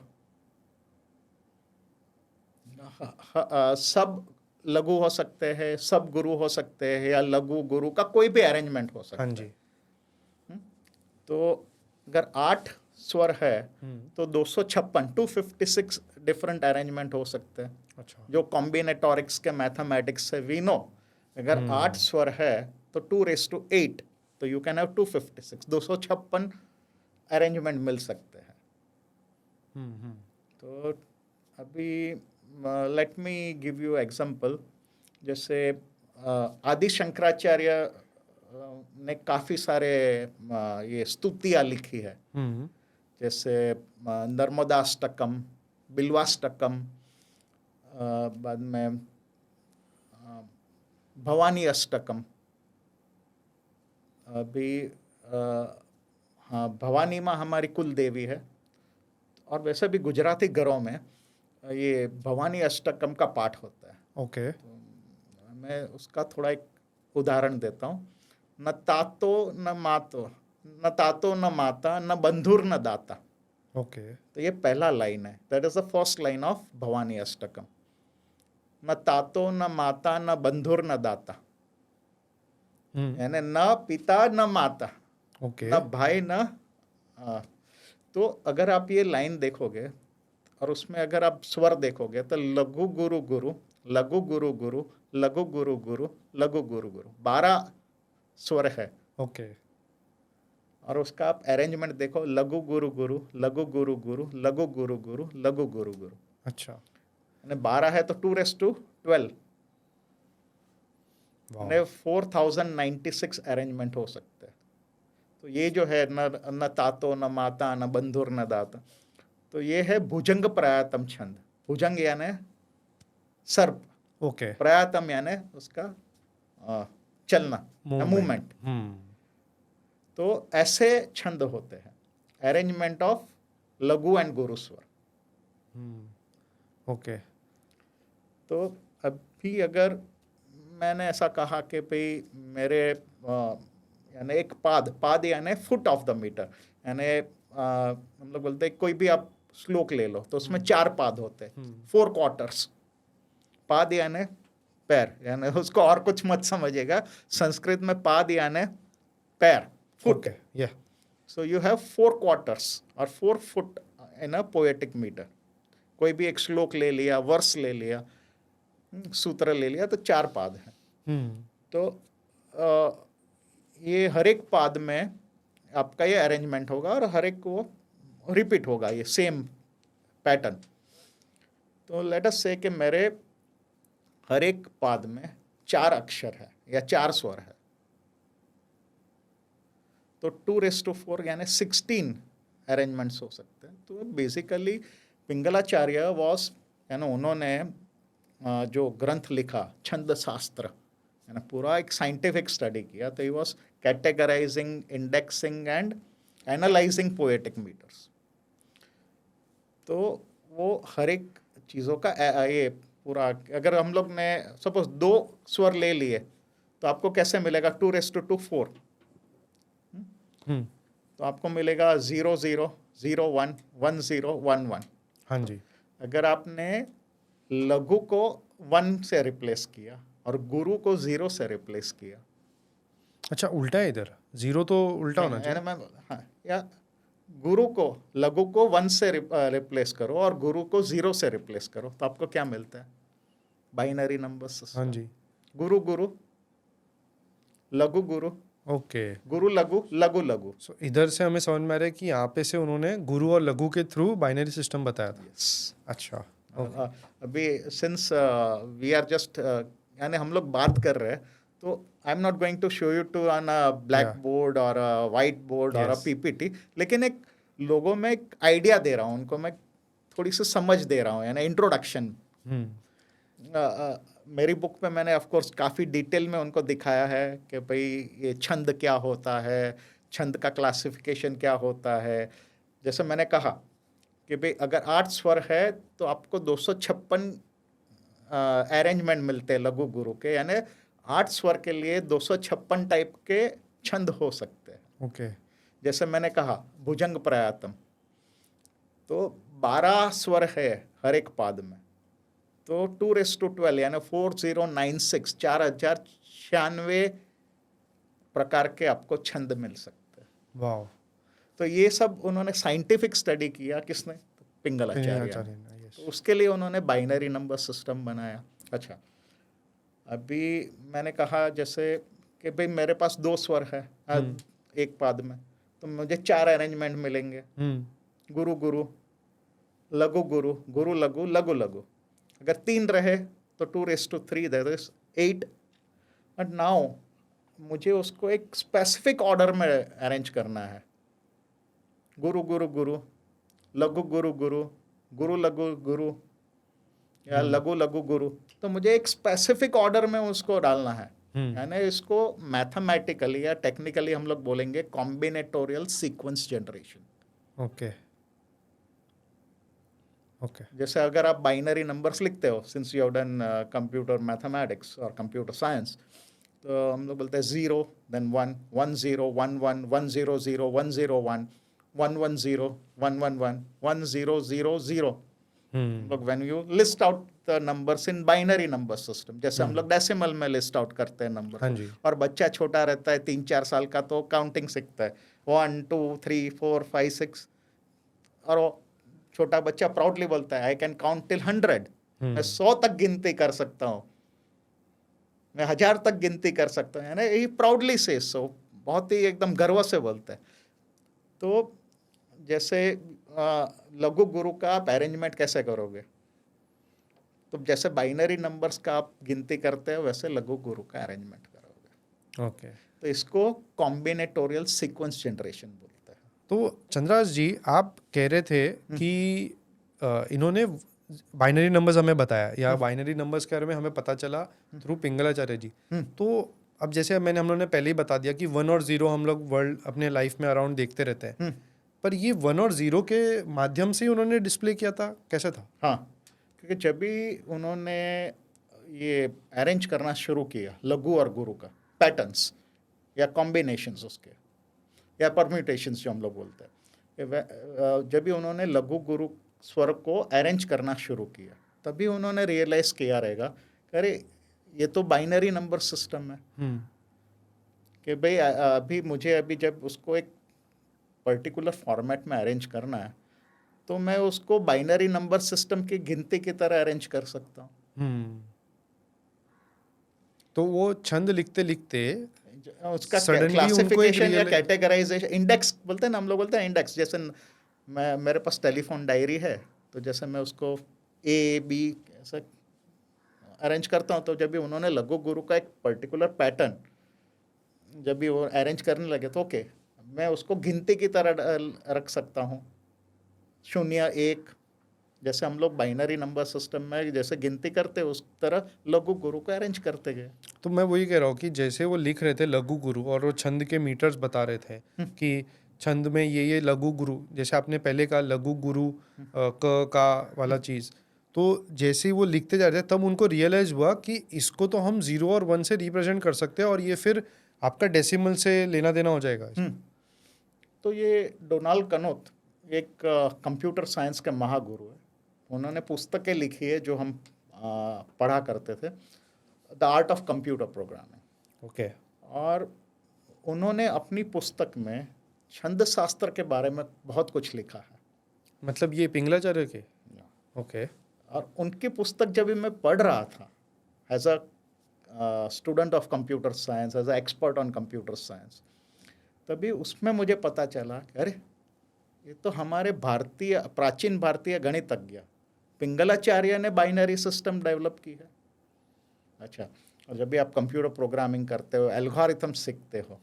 सब लघु हो सकते हैं, सब गुरु हो सकते हैं, या लघु गुरु का कोई भी अरेंजमेंट हो सकता हाँ है। जी। तो अगर 8 स्वर है तो 256 डिफरेंट अरेंजमेंट हो सकते हैं। अच्छा। जो कॉम्बिनेटोरिक्स के मैथमेटिक्स से वी नो, अगर 8 स्वर है तो 2⁸, तो यू कैन हैव 256 अरेंजमेंट मिल सकते हैं। तो अभी let me give you example. जैसे आदि शंकराचार्य ने काफ़ी सारे ये स्तुतियाँ लिखी है। जैसे नर्मदाष्टकम, बिल्वाष्टकम, बाद में भवानी अष्टकम। अभी हाँ, भवानी माँ हमारी कुल देवी है, और वैसे भी गुजराती घरों में ये भवानी अष्टकम का पाठ होता है। ओके। तो मैं उसका थोड़ा एक उदाहरण देता हूँ। न तातो न मातो, न तातो न माता, न बंधुर न दाता। ओके। तो ये पहला लाइन है, that is the first line of Bhavani Ashtakam. न तातो न माता, न बंधुर न दाता, यानी न पिता न माता, ओके। न भाई न तो अगर आप ये लाइन देखोगे और उसमें अगर आप स्वर देखोगे तो लघु गुरु गुरु, लघु गुरु गुरु, लघु गुरु गुरु, लघु गुरु गुरु, 12 स्वर है। ओके। और उसका आप अरेंजमेंट देखो, लघु गुरु गुरु, लघु गुरु गुरु, लघु गुरु गुरु, लघु गुरु गुरु। अच्छा। यानी 12 है तो 2⁻12, यानी 4096 अरेंजमेंट हो सकते हैं। तो ये जो है न तातो न माता, न बंधुर न दाता, तो ये है भुजंग प्रयातम छंद। भुजंग यानी सर्प, ओके। प्रयातम यानी उसका चलना, मूवमेंट। तो ऐसे छंद होते हैं, अरेंजमेंट ऑफ लघु एंड गुरु स्वर। ओके। तो अभी अगर मैंने ऐसा कहा कि भाई मेरे यानी एक पाद यानी फुट ऑफ द मीटर, यानी हम लोग बोलते हैं कोई भी आप श्लोक ले लो तो उसमें 4 पाद होते हैं, 4 क्वार्टर्स। पाद यानी पैर, यानी उसको और कुछ मत समझिएगा, संस्कृत में पाद यानी पैर, फुट। या सो यू हैव 4 क्वार्टर्स और 4 foot in a poetic metre. कोई भी एक श्लोक ले लिया, वर्स ले लिया, सूत्र ले लिया, तो 4 पाद हैं। तो ये हर एक पाद में आपका ये अरेंजमेंट होगा और हर एक वो रिपीट होगा, ये सेम पैटर्न। तो लेट अस से कि मेरे हर एक पाद में 4 अक्षर है या 4 स्वर है, तो 2⁻4 यानी 16 अरेंजमेंट्स हो सकते हैं। तो बेसिकली पिंगलाचार्य वॉज, यानी उन्होंने जो ग्रंथ लिखा छंद शास्त्र, यानी पूरा एक साइंटिफिक स्टडी किया, तो he was categorising, indexing and analysing poetic metres. तो वो हर एक चीज़ों का ये पूरा, अगर हम लोग ने सपोज 2 स्वर ले लिए तो आपको कैसे मिलेगा 2⁻4? तो आपको मिलेगा 0 0 0 1 1 0 1 1। हाँ जी। अगर आपने लघु को 1 से रिप्लेस किया और गुरु को 0 से रिप्लेस किया, अच्छा उल्टा है इधर, जीरो तो उल्टा होना यानी चाहिए। मैं हाँ, या गुरु को लघु को 1 से रिप्लेस करो और गुरु को 0 से रिप्लेस करो, तो आपको क्या मिलता है? बाइनरी नंबर हाँ सिस्टम। जी, गुरु गुरु, लघु गुरु, ओके। गुरु लघु, लघु लघु। सो इधर से हमें समझ में आ रहा है कि यहाँ पे से उन्होंने गुरु और लघु के थ्रू बाइनरी सिस्टम बताया था। यस। अच्छा, अभी सिंस वी आर जस्ट यानी हम लोग बात कर रहे हैं, तो I am not going to show you to on a black Yeah. Board और वाइट बोर्ड और Yes. पीपीटी, लेकिन एक लोगों में एक आइडिया दे रहा हूँ, उनको मैं थोड़ी सी समझ दे रहा हूँ, यानी इंट्रोडक्शन। मेरी बुक में मैंने ऑफ कोर्स काफ़ी डिटेल में उनको दिखाया है कि भाई ये छंद क्या होता है, छंद का क्लासिफिकेशन क्या होता है। जैसे मैंने कहा कि भाई अगर 8 स्वर है तो आपको 256 अरेंजमेंट मिलते हैं लघु गुरु के, यानी 8 स्वर के लिए 256 टाइप के छंद हो सकते हैं। ओके। जैसे मैंने कहा भुजंग प्रयातम, तो 12 स्वर है हर एक पाद में, तो 2⁻12 यानी 4096, 4096 प्रकार के आपको छंद मिल सकते हैं। वाह। तो ये सब उन्होंने साइंटिफिक स्टडी किया, किसने? पिंगलाचार्य ने। आचार्य ने, yes. तो उसके लिए उन्होंने बाइनरी नंबर सिस्टम बनाया। अच्छा, अभी मैंने कहा जैसे कि भाई मेरे पास 2 स्वर है एक पाद में, तो मुझे 4 अरेंजमेंट मिलेंगे। गुरु गुरु, लघु गुरु, गुरु लघु, लघु लघु। अगर 3 रहे तो 2⁻3, दैट इज 8। बट नाउ मुझे उसको एक स्पेसिफिक ऑर्डर में अरेंज करना है। गुरु गुरु गुरु, लघु गुरु गुरु, गुरु लघु गुरु, या लघु लघु गुरु। तो मुझे एक स्पेसिफिक ऑर्डर में उसको डालना है, यानी इसको मैथमेटिकली या टेक्निकली हम लोग बोलेंगे combinatorial sequence generation. Okay okay. जैसे अगर आप बाइनरी नंबर्स लिखते हो, since you have done computer mathematics और कंप्यूटर साइंस, तो हम लोग बोलते हैं 0 देन 1 1 0 1 1 1 0 0 1 0 1 1 1 0 1 1 1 1 0 0 0। लोग when you list out the numbers in binary number system, जैसे हम लोग डेसिमल में लिस्ट आउट करते हैं नंबर, हाँ जी। और बच्चा छोटा रहता है 3-4 साल का, तो काउंटिंग सीखता है 1 2 3 4 5 6, और वो छोटा बच्चा प्राउडली बोलता है आई कैन काउंट टिल 100, मैं 100 तक गिनती कर सकता हूँ, मैं 1000 तक गिनती कर सकता हूँ, यानी ये प्राउडली से सो बहुत ही एकदम गर्व से बोलता है। तो जैसे लघु गुरु का आप अरेंजमेंट कैसे करोगे? तो जैसे बाइनरी नंबर्स का आप गिनती करते हो, वैसे लघु गुरु का अरेंजमेंट करोगे। ओके। तो इसको कॉम्बिनेटोरियल सीक्वेंस जनरेशन बोलते हैं। तो चंद्रास जी, आप कह रहे थे कि इन्होंने बाइनरी नंबर्स हमें बताया, या बाइनरी नंबर्स के बारे में हमें पता चला थ्रू पिंगलाचार्य जी। तो अब जैसे हम लोगों ने पहले ही बता दिया कि 1 और 0 हम लोग वर्ल्ड अपने लाइफ में अराउंड देखते रहते हैं, पर ये 1 और 0 के माध्यम से ही उन्होंने डिस्प्ले किया था, कैसा था? हाँ, क्योंकि जब भी उन्होंने ये अरेंज करना शुरू किया लघु और गुरु का पैटर्न्स या कॉम्बिनेशंस उसके, या परम्यूटेशंस जो हम लोग बोलते हैं, जब भी उन्होंने लघु गुरु स्वर को अरेंज करना शुरू किया, तभी उन्होंने रियलाइज किया रहेगा अरे ये तो बाइनरी नंबर सिस्टम है, कि भाई अभी जब उसको एक पर्टिकुलर फॉर्मेट में अरेंज करना है, तो मैं उसको बाइनरी नंबर सिस्टम की गिनती की तरह अरेंज कर सकता हूँ। तो वो छंद लिखते लिखते उसका Suddenly क्लासिफिकेशन या उनको एक कैटेगराइजेशन, इंडेक्स बोलते हैं ना हम लोग, बोलते हैं इंडेक्स। जैसे मेरे पास टेलीफोन डायरी है, तो जैसे मैं उसको A B ऐसा अरेंज करता हूँ, तो जब भी उन्होंने लघु गुरु का एक पर्टिकुलर पैटर्न जब भी वो अरेंज करने लगे, तो ओके मैं उसको गिनती की तरह रख सकता हूँ, 0 1, जैसे हम लोग बाइनरी नंबर सिस्टम में जैसे गिनती करते उस तरह लघु गुरु को अरेंज करते गए। तो मैं वही कह रहा हूँ कि जैसे वो लिख रहे थे लघु गुरु और वो छंद के मीटर्स बता रहे थे कि छंद में ये लघु गुरु, जैसे आपने पहले कहा लघु गुरु क का वाला चीज़, तो जैसे ही वो लिखते जा रहे थे तब उनको रियलाइज हुआ कि इसको तो हम 0 और 1 से रिप्रेजेंट कर सकते हैं, और ये फिर आपका डेसिमल से लेना देना हो जाएगा। तो ये डोनाल्ड कनोथ एक कंप्यूटर साइंस के महागुरु है, उन्होंने पुस्तकें लिखी है जो हम पढ़ा करते थे, the art of computer programming. Okay. और उन्होंने अपनी पुस्तक में छंद शास्त्र के बारे में बहुत कुछ लिखा है। मतलब ये पिंगलाचार्य के? ओके। और उनकी पुस्तक जब भी मैं पढ़ रहा था as a student of computer science, as a expert on computer science, तभी उसमें मुझे पता चला कि अरे ये तो हमारे प्राचीन भारतीय गणितज्ञ पिंगलाचार्य ने बाइनरी सिस्टम डेवलप की है। अच्छा, और जब भी आप कंप्यूटर प्रोग्रामिंग करते हो, एल्गोरिथम सीखते हो,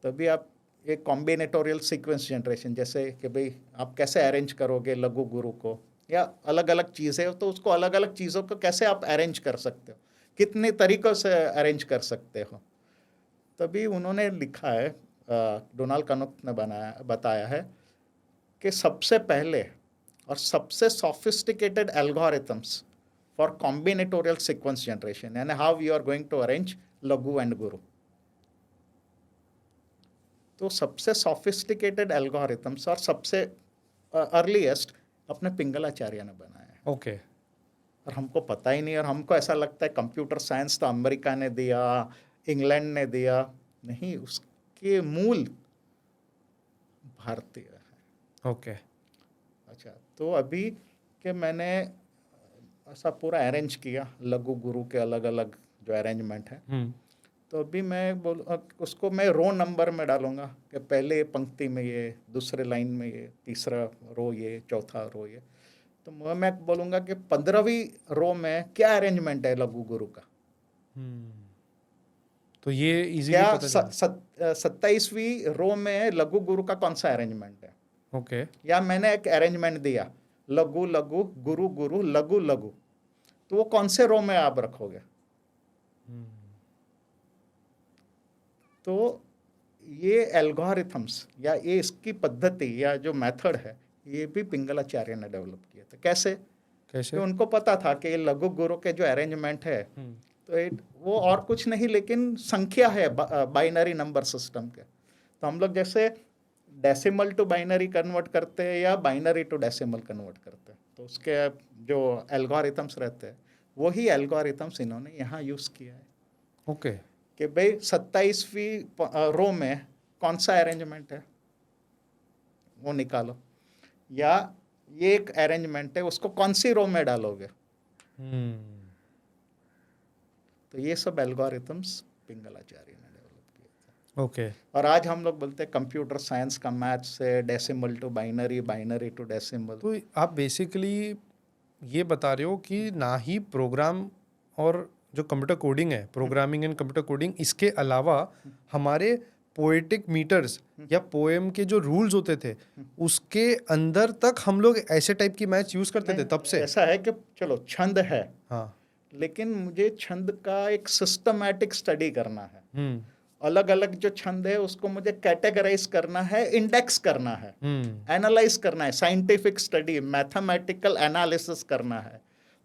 तभी आप एक कॉम्बिनेटोरियल सीक्वेंस जनरेशन, जैसे कि भाई आप कैसे अरेंज करोगे लघु गुरु को, या अलग अलग चीज़ें हो तो उसको अलग अलग चीज़ों को कैसे आप अरेंज कर सकते हो, कितने तरीक़ों से अरेंज कर सकते हो। तभी उन्होंने लिखा है, डोनाल्ड कनुथ ने बताया है कि सबसे पहले और सबसे sophisticated algorithms for combinatorial sequence generation, यानी how you are going to arrange laghu and guru, तो सबसे सोफिस्टिकेटेड एल्गोरिथम्स और सबसे अर्लीस्ट अपने पिंगलाचार्य ने बनाया है। ओके। और हमको पता ही नहीं, और हमको ऐसा लगता है कंप्यूटर साइंस तो अमेरिका ने दिया, इंग्लैंड ने दिया, नहीं, उसके मूल भारतीय है। ओके। अच्छा, तो अभी के मैंने ऐसा पूरा अरेंज किया लघु गुरु के अलग अलग जो अरेंजमेंट है, तो अभी मैं उसको मैं रो नंबर में डालूंगा कि पहले पंक्ति में ये, दूसरे लाइन में ये, तीसरा रो ये, चौथा रो ये, तो मैं बोलूँगा कि 15वीं रो में क्या अरेंजमेंट है लघु गुरु का। तो ये इजीली क्या पता चला। 27वीं रो में लघु गुरु का कौन सा अरेंजमेंट है। ओके। या मैंने एक अरेंजमेंट दिया लघु लघु गुरु गुरु लघु लघु, तो वो कौन से रो में आप रखोगे। तो ये एल्गोरिथम्स या ये इसकी पद्धति या जो मेथड है, ये भी पिंगलाचार्य ने डेवलप किया था। कैसे? कैसे? तो उनको पता था कि लघु गुरु के जो अरेंजमेंट है, तो वो और कुछ नहीं लेकिन संख्या है बाइनरी नंबर सिस्टम के। तो हम लोग जैसे डेसिमल टू बाइनरी कन्वर्ट करते हैं या बाइनरी टू डेसिमल कन्वर्ट करते हैं, तो उसके जो एल्गोरिथम्स रहते हैं वही एल्गोरिथम्स इन्होंने यहाँ यूज़ किया है। ओके। कि भाई 27वीं रो में कौन सा अरेंजमेंट है वो निकालो, या ये एक अरेंजमेंट है उसको कौन सी रो में डालोगे। तो ये सब एल्गोरिथम्स पिंगलाचार्य ने डेवलप किए थे। ओके। और आज हम लोग बोलते हैं कंप्यूटर साइंस का मैथ से decimal to binary, binary to decimal. तो आप बेसिकली ये बता रहे हो कि ना ही प्रोग्राम और जो कंप्यूटर कोडिंग है, प्रोग्रामिंग एंड कंप्यूटर कोडिंग, इसके अलावा हमारे पोएटिक मीटर्स या पोएम के जो रूल्स होते थे उसके अंदर तक हम लोग ऐसे टाइप की मैथ्स यूज करते थे तब से। ऐसा है कि चलो छंद है, हाँ, लेकिन मुझे छंद का एक सिस्टमैटिक स्टडी करना है। अलग अलग जो छंद है उसको मुझे कैटेगराइज करना है, इंडेक्स करना है, एनालाइज करना है, साइंटिफिक स्टडी, मैथमेटिकल एनालिसिस करना है।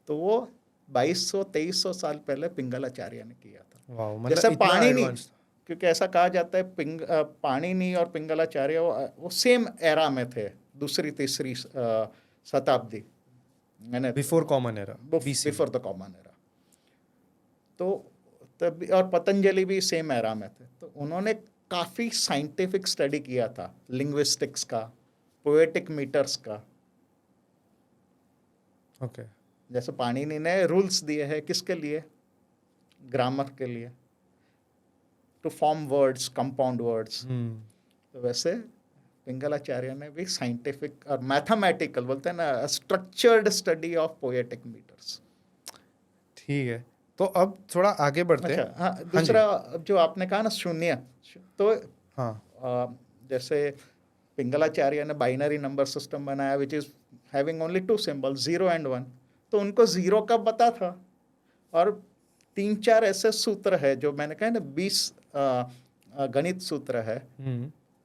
तो वो 2200-2300 साल पहले पिंगलाचार्य ने किया था। मतलब जैसे इतना पाणिनि, advanced। क्योंकि ऐसा कहा जाता है पाणिनि और पिंगलाचार्य वो सेम एरा में थे, दूसरी तीसरी शताब्दी, before common era, before the common era. तो तब और पतंजलि भी सेम एरा में थे। तो उन्होंने काफ़ी साइंटिफिक स्टडी किया था, लिंग्विस्टिक्स का, पोएटिक मीटर्स का। ओके। जैसे पाणिनि ने रूल्स दिए हैं किसके लिए, ग्रामर के लिए, to form words, compound words. तो वैसे पिंगलाचार्य ने भी साइंटिफिक और मैथमेटिकल, बोलते हैं ना, structured study of poetic metres. ठीक है, तो अब थोड़ा आगे बढ़ते हैं। अच्छा, हाँ, दूसरा जो आपने कहा ना शून्य, तो हाँ, जैसे पिंगलाचार्य ने बाइनरी नंबर सिस्टम बनाया which is having only 2 symbols, 0 and 1। तो उनको 0 का पता था, और 3-4 ऐसे सूत्र है जो मैंने कहा ना 20 गणित सूत्र है,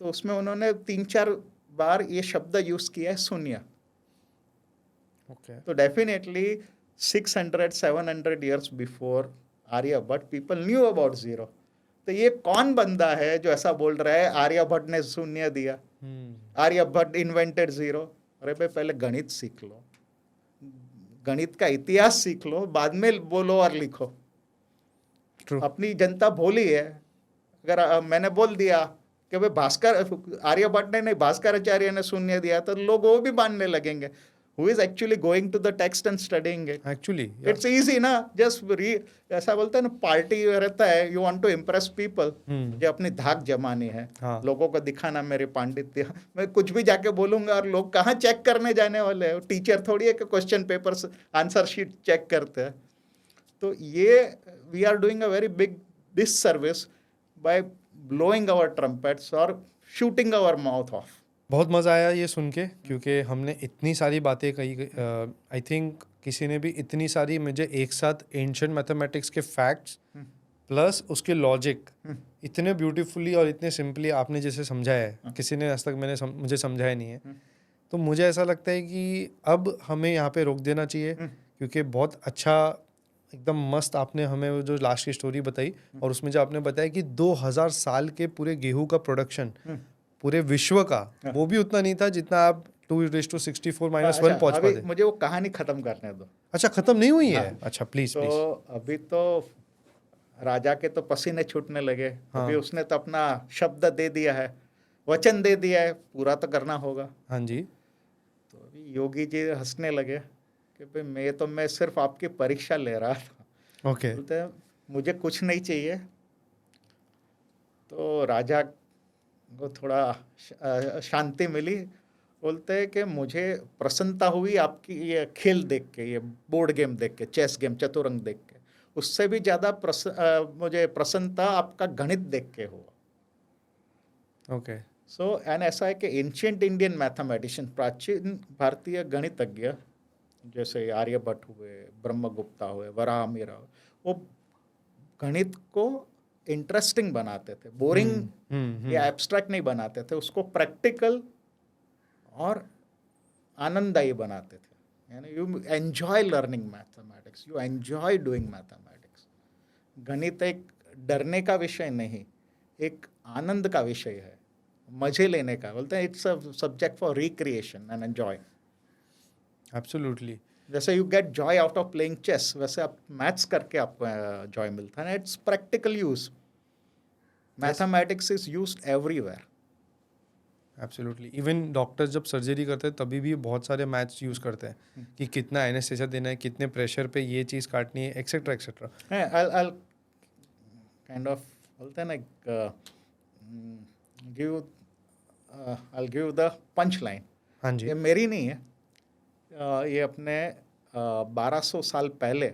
तो उसमें उन्होंने 3-4 बार ये शब्द यूज किया है शून्य। तो definitely 600-700 years before Aryabhata people knew about 0। तो ये कौन बंदा है जो ऐसा बोल रहा है आर्यभट्ट ने शून्य दिया, आर्यभट्ट इन्वेंटेड 0। अरे भाई पहले गणित सीख लो, गणित का इतिहास सीख लो, बाद में बोलो और लिखो। True. अपनी जनता भोली है। अगर मैंने बोल दिया कि भाई भास्कर आर्यभट्ट ने नहीं भास्कराचार्य ने शून्य दिया, तो लोग वो भी मानने लगेंगे। Who is actually going to the text and studying it? Actually, yeah. It's easy ना, जस्ट ऐसा बोलते हैं ना, पार्टी रहता है, you want to impress people, मुझे अपनी धाक जमानी है, हाँ. लोगों को दिखाना मेरे पांडित्य। मैं कुछ भी जाके बोलूंगा और लोग कहाँ चेक करने जाने वाले हैं? टीचर थोड़ी है कि question paper answer sheet check करते हैं। तो ये we are doing a very big disservice by blowing our trumpets और शूटिंग आवर माउथ ऑफ। बहुत मज़ा आया ये सुन के, क्योंकि हमने इतनी सारी बातें कही। आई थिंक किसी ने भी इतनी सारी मुझे एक साथ एंशिएंट मैथमेटिक्स के फैक्ट्स प्लस उसके लॉजिक इतने ब्यूटीफुली और इतने सिंपली आपने जैसे समझाया है, किसी ने आज तक मुझे समझाया नहीं है। तो मुझे ऐसा लगता है कि अब हमें यहाँ पे रोक देना चाहिए, क्योंकि बहुत अच्छा एकदम मस्त आपने हमें वो जो लास्ट की स्टोरी बताई, और उसमें जो आपने बताया कि 2000 साल के पूरे गेहूं का प्रोडक्शन पूरे विश्व का, वो भी उतना नहीं था जितना आप 2⁻64-1 पहुंच अभी पाते। मुझे वो कहानी खत्म करने दो। अच्छा, खत्म नहीं हुई है? अच्छा, प्लीज तो प्लीज। अभी तो राजा के तो पसीने छूटने लगे। अभी उसने तो अपना शब्द दे दिया है, वचन दे दिया है, पूरा तो करना होगा। हाँ जी। तो अभी योगी जी हंसने लगे कि भाई मैं सिर्फ आपकी परीक्षा ले रहा था। ओके। बोलते हैं मुझे कुछ नहीं चाहिए। तो राजा को थोड़ा शांति मिली। बोलते हैं कि मुझे प्रसन्नता हुई आपकी ये खेल देख के, ये बोर्ड गेम देख के, चेस गेम, चतुरंग देख के। उससे भी ज़्यादा मुझे प्रसन्नता आपका गणित देख के हुआ। ओके। सो एंड ऐसा है कि एंशिएंट इंडियन मैथमेटिशियन, प्राचीन भारतीय गणितज्ञ जैसे आर्यभट्ट हुए, ब्रह्मगुप्ता हुए, वराहमिहिर हुए, वो गणित को इंटरेस्टिंग बनाते थे, बोरिंग या एब्स्ट्रैक्ट नहीं बनाते थे, उसको प्रैक्टिकल और आनंददायी बनाते थे। यानी you enjoy learning mathematics, you enjoy doing mathematics. गणित एक डरने का विषय नहीं, एक आनंद का विषय है, मजे लेने का। बोलते हैं it's a subject for recreation and enjoy. Absolutely. जैसे you get joy out of playing chess, वैसे आप मैथ्स करके आपको जॉय मिलता है। It's practical use. Mathematics is used everywhere. Absolutely. Even doctors जब सर्जरी करते हैं तभी भी बहुत सारे मैथ्स यूज़ करते हैं कि कितना एनेस्थेसिया देना है, कितने प्रेशर पे ये चीज़ काटनी है, etcetera etcetera. I'll kind of बोलते हैं ना, I'll give the punch line। हाँ जी। ये मेरी नहीं है, ये अपने 1200 साल पहले,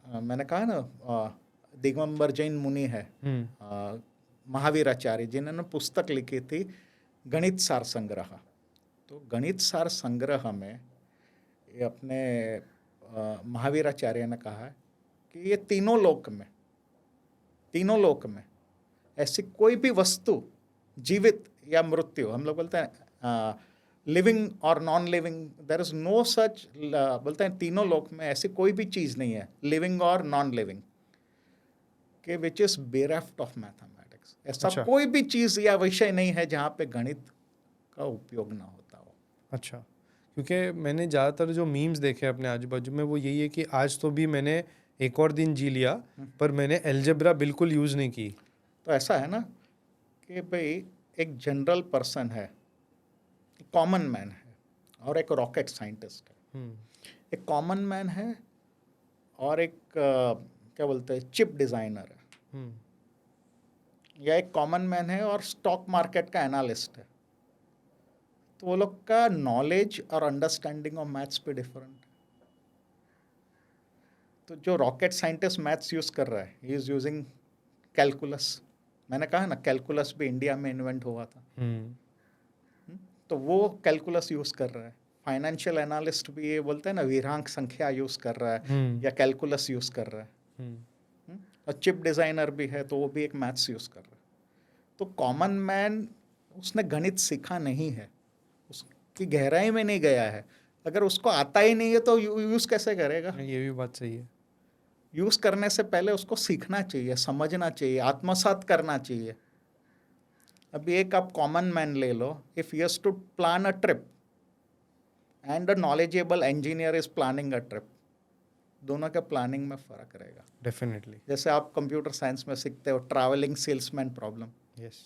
मैंने कहा ना, दिगंबर जैन मुनि है, महावीराचार्य, जिन्होंने पुस्तक लिखी थी गणित सार संग्रह। तो गणित सार संग्रह में ये अपने महावीराचार्य ने कहा कि ये तीनों लोक में ऐसी कोई भी वस्तु, जीवित या मृत्यु, हम लोग बोलते हैं लिविंग और non living, there is no such, बोलते हैं तीनों लोक में ऐसी कोई भी चीज़ नहीं है, लिविंग और नॉन लिविंग, के विच इज बेरेफ्ट ऑफ मैथमेटिक्स। ऐसा कोई भी चीज़ या विषय नहीं है जहाँ पे गणित का उपयोग ना होता हो। अच्छा, क्योंकि मैंने ज़्यादातर जो मीम्स देखे अपने आजू बाजू में वो यही है कि आज तो भी मैंने एक और दिन जी लिया पर मैंने अलजेब्रा बिल्कुल यूज़ नहीं की। तो ऐसा है ना कि भाई एक जनरल पर्सन है, कॉमन मैन है, और एक रॉकेट साइंटिस्ट है। एक कॉमन मैन है और एक क्या बोलते हैं, चिप डिज़ाइनर है। या एक कॉमन मैन है और स्टॉक मार्केट का एनालिस्ट है। तो वो लोग का नॉलेज और अंडरस्टैंडिंग ऑफ मैथ्स पे डिफरेंट है। तो जो रॉकेट साइंटिस्ट मैथ्स यूज़ कर रहा है, ही इज़ यूजिंग कैलकुलस। मैंने कहा ना, कैलकुलस भी इंडिया में इन्वेंट हुआ था। तो वो कैलकुलस यूज़ कर रहा है। फाइनेंशियल एनालिस्ट भी ये बोलते हैं ना, विरांक संख्या यूज़ कर रहा है या कैलकुलस यूज़ कर रहा है। और चिप डिज़ाइनर भी है तो वो भी एक मैथ्स यूज़ कर रहा है। तो कॉमन मैन, उसने गणित सीखा नहीं है, उसकी गहराई में नहीं गया है। अगर उसको आता ही नहीं है तो यूज़ कैसे करेगा? ये भी बात सही है। यूज़ करने से पहले उसको सीखना चाहिए, समझना चाहिए, आत्मसात करना चाहिए। अभी एक आप कॉमन मैन ले लो, if he has to plan a trip and a knowledgeable engineer is planning a trip, दोनों के प्लानिंग में फ़र्क रहेगा. डेफिनेटली. जैसे आप कंप्यूटर साइंस में सीखते हो travelling salesman problem, yes,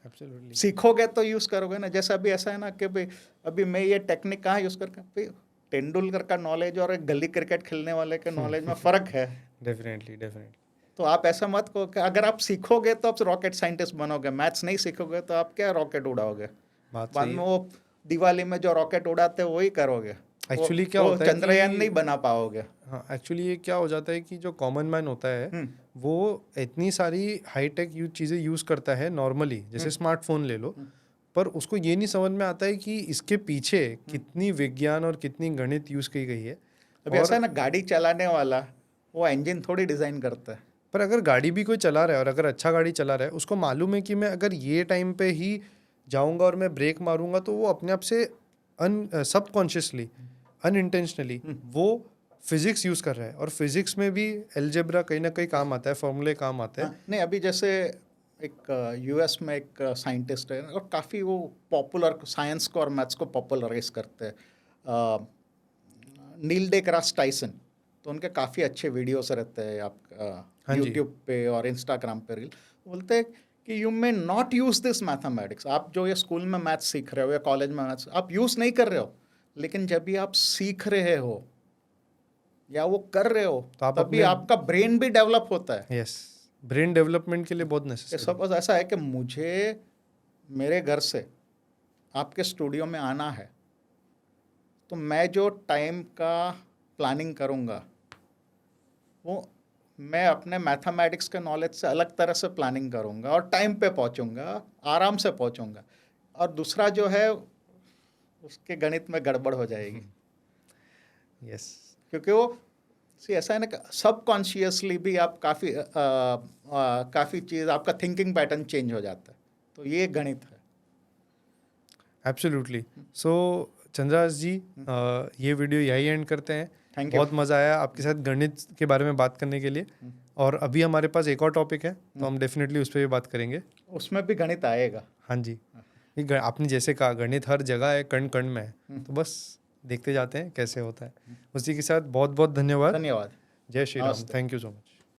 absolutely. सीखोगे तो यूज़ करोगे ना. जैसे अभी ऐसा है ना कि भाई अभी मैं ये टेक्निक कहाँ यूज़ करके, भाई तेंदुलकर का नॉलेज और एक गली क्रिकेट खेलने वाले के नॉलेज में फ़र्क है. Definitely, definitely. तो आप ऐसा मत कहो कि अगर आप सीखोगे तो आप रॉकेट साइंटिस्ट बनोगे, मैथ्स नहीं सीखोगे तो आप क्या रॉकेट उड़ाओगे. बात बाद सही में है. वो दिवाली में जो रॉकेट उड़ाते हैं वही करोगे. एक्चुअली क्या वो होता है चंद्रयान कि नहीं बना पाओगे. हाँ, एक्चुअली ये क्या हो जाता है कि जो कॉमन मैन होता है हम्म, वो इतनी सारी हाईटेक चीज़ें यूज़ करता है नॉर्मली, जैसे स्मार्टफोन ले लो, पर उसको ये नहीं समझ में आता है कि इसके पीछे कितनी विज्ञान और कितनी गणित यूज़ की गई है. अभी ऐसा है ना, गाड़ी चलाने वाला वो इंजन थोड़ी डिज़ाइन करता है. पर अगर गाड़ी भी कोई चला रहा है और अगर अच्छा गाड़ी चला रहा है, उसको मालूम है कि मैं अगर ये टाइम पे ही जाऊंगा और मैं ब्रेक मारूंगा तो वो अपने आप से सबकॉन्शियसली, अनइंटेंशनली वो फिजिक्स यूज़ कर रहा है. और फिजिक्स में भी अलजेब्रा कहीं ना कहीं काम आता है, फॉर्मूले काम आते हैं. हाँ, नहीं अभी जैसे एक यूएस में एक साइंटिस्ट है और काफ़ी वो पॉपुलर साइंस को और मैथ्स को पॉपुलराइज करते हैं, नील डेग्रास टाइसन. तो उनके काफ़ी अच्छे वीडियोस रहते हैं आप हाँ जी. यूट्यूब पे और इंस्टाग्राम पे रील. बोलते हैं कि you may not use this mathematics. आप जो ये स्कूल में मैथ्स सीख रहे हो या कॉलेज में मैथ्स आप यूज़ नहीं कर रहे हो, लेकिन जब भी आप सीख रहे हो या वो कर रहे हो तो आप तभी अपने- आपका ब्रेन भी डेवलप होता है. यस, ब्रेन डेवलपमेंट के लिए बहुत कि नेसेसरी. सपोज ऐसा है कि मुझे मेरे घर से आपके स्टूडियो में आना है, तो मैं जो टाइम का प्लानिंग करूँगा वो मैं अपने मैथमेटिक्स के नॉलेज से अलग तरह से प्लानिंग करूँगा और टाइम पे पहुँचूँगा, आराम से पहुँचूँगा. और दूसरा जो है उसके गणित में गड़बड़ हो जाएगी, यस. क्योंकि वो ऐसा है ना कि सबकॉन्शियसली भी आप काफ़ी चीज़ आपका थिंकिंग पैटर्न चेंज हो जाता है. तो ये गणित है. एब्सोल्युटली. सो चंद्रास जी, ये वीडियो यही एंड करते हैं. Thank you. बहुत मज़ा आया आपके साथ गणित के बारे में बात करने के लिए. और अभी हमारे पास एक और टॉपिक है तो हम डेफिनेटली उस पर भी बात करेंगे. उसमें भी गणित आएगा. हाँ जी. आपने जैसे कहा गणित हर जगह है, कण कण में है, तो बस देखते जाते हैं कैसे होता है. उसी के साथ बहुत बहुत धन्यवाद. धन्यवाद. जय श्री राम. नमस्ते. Thank you so much.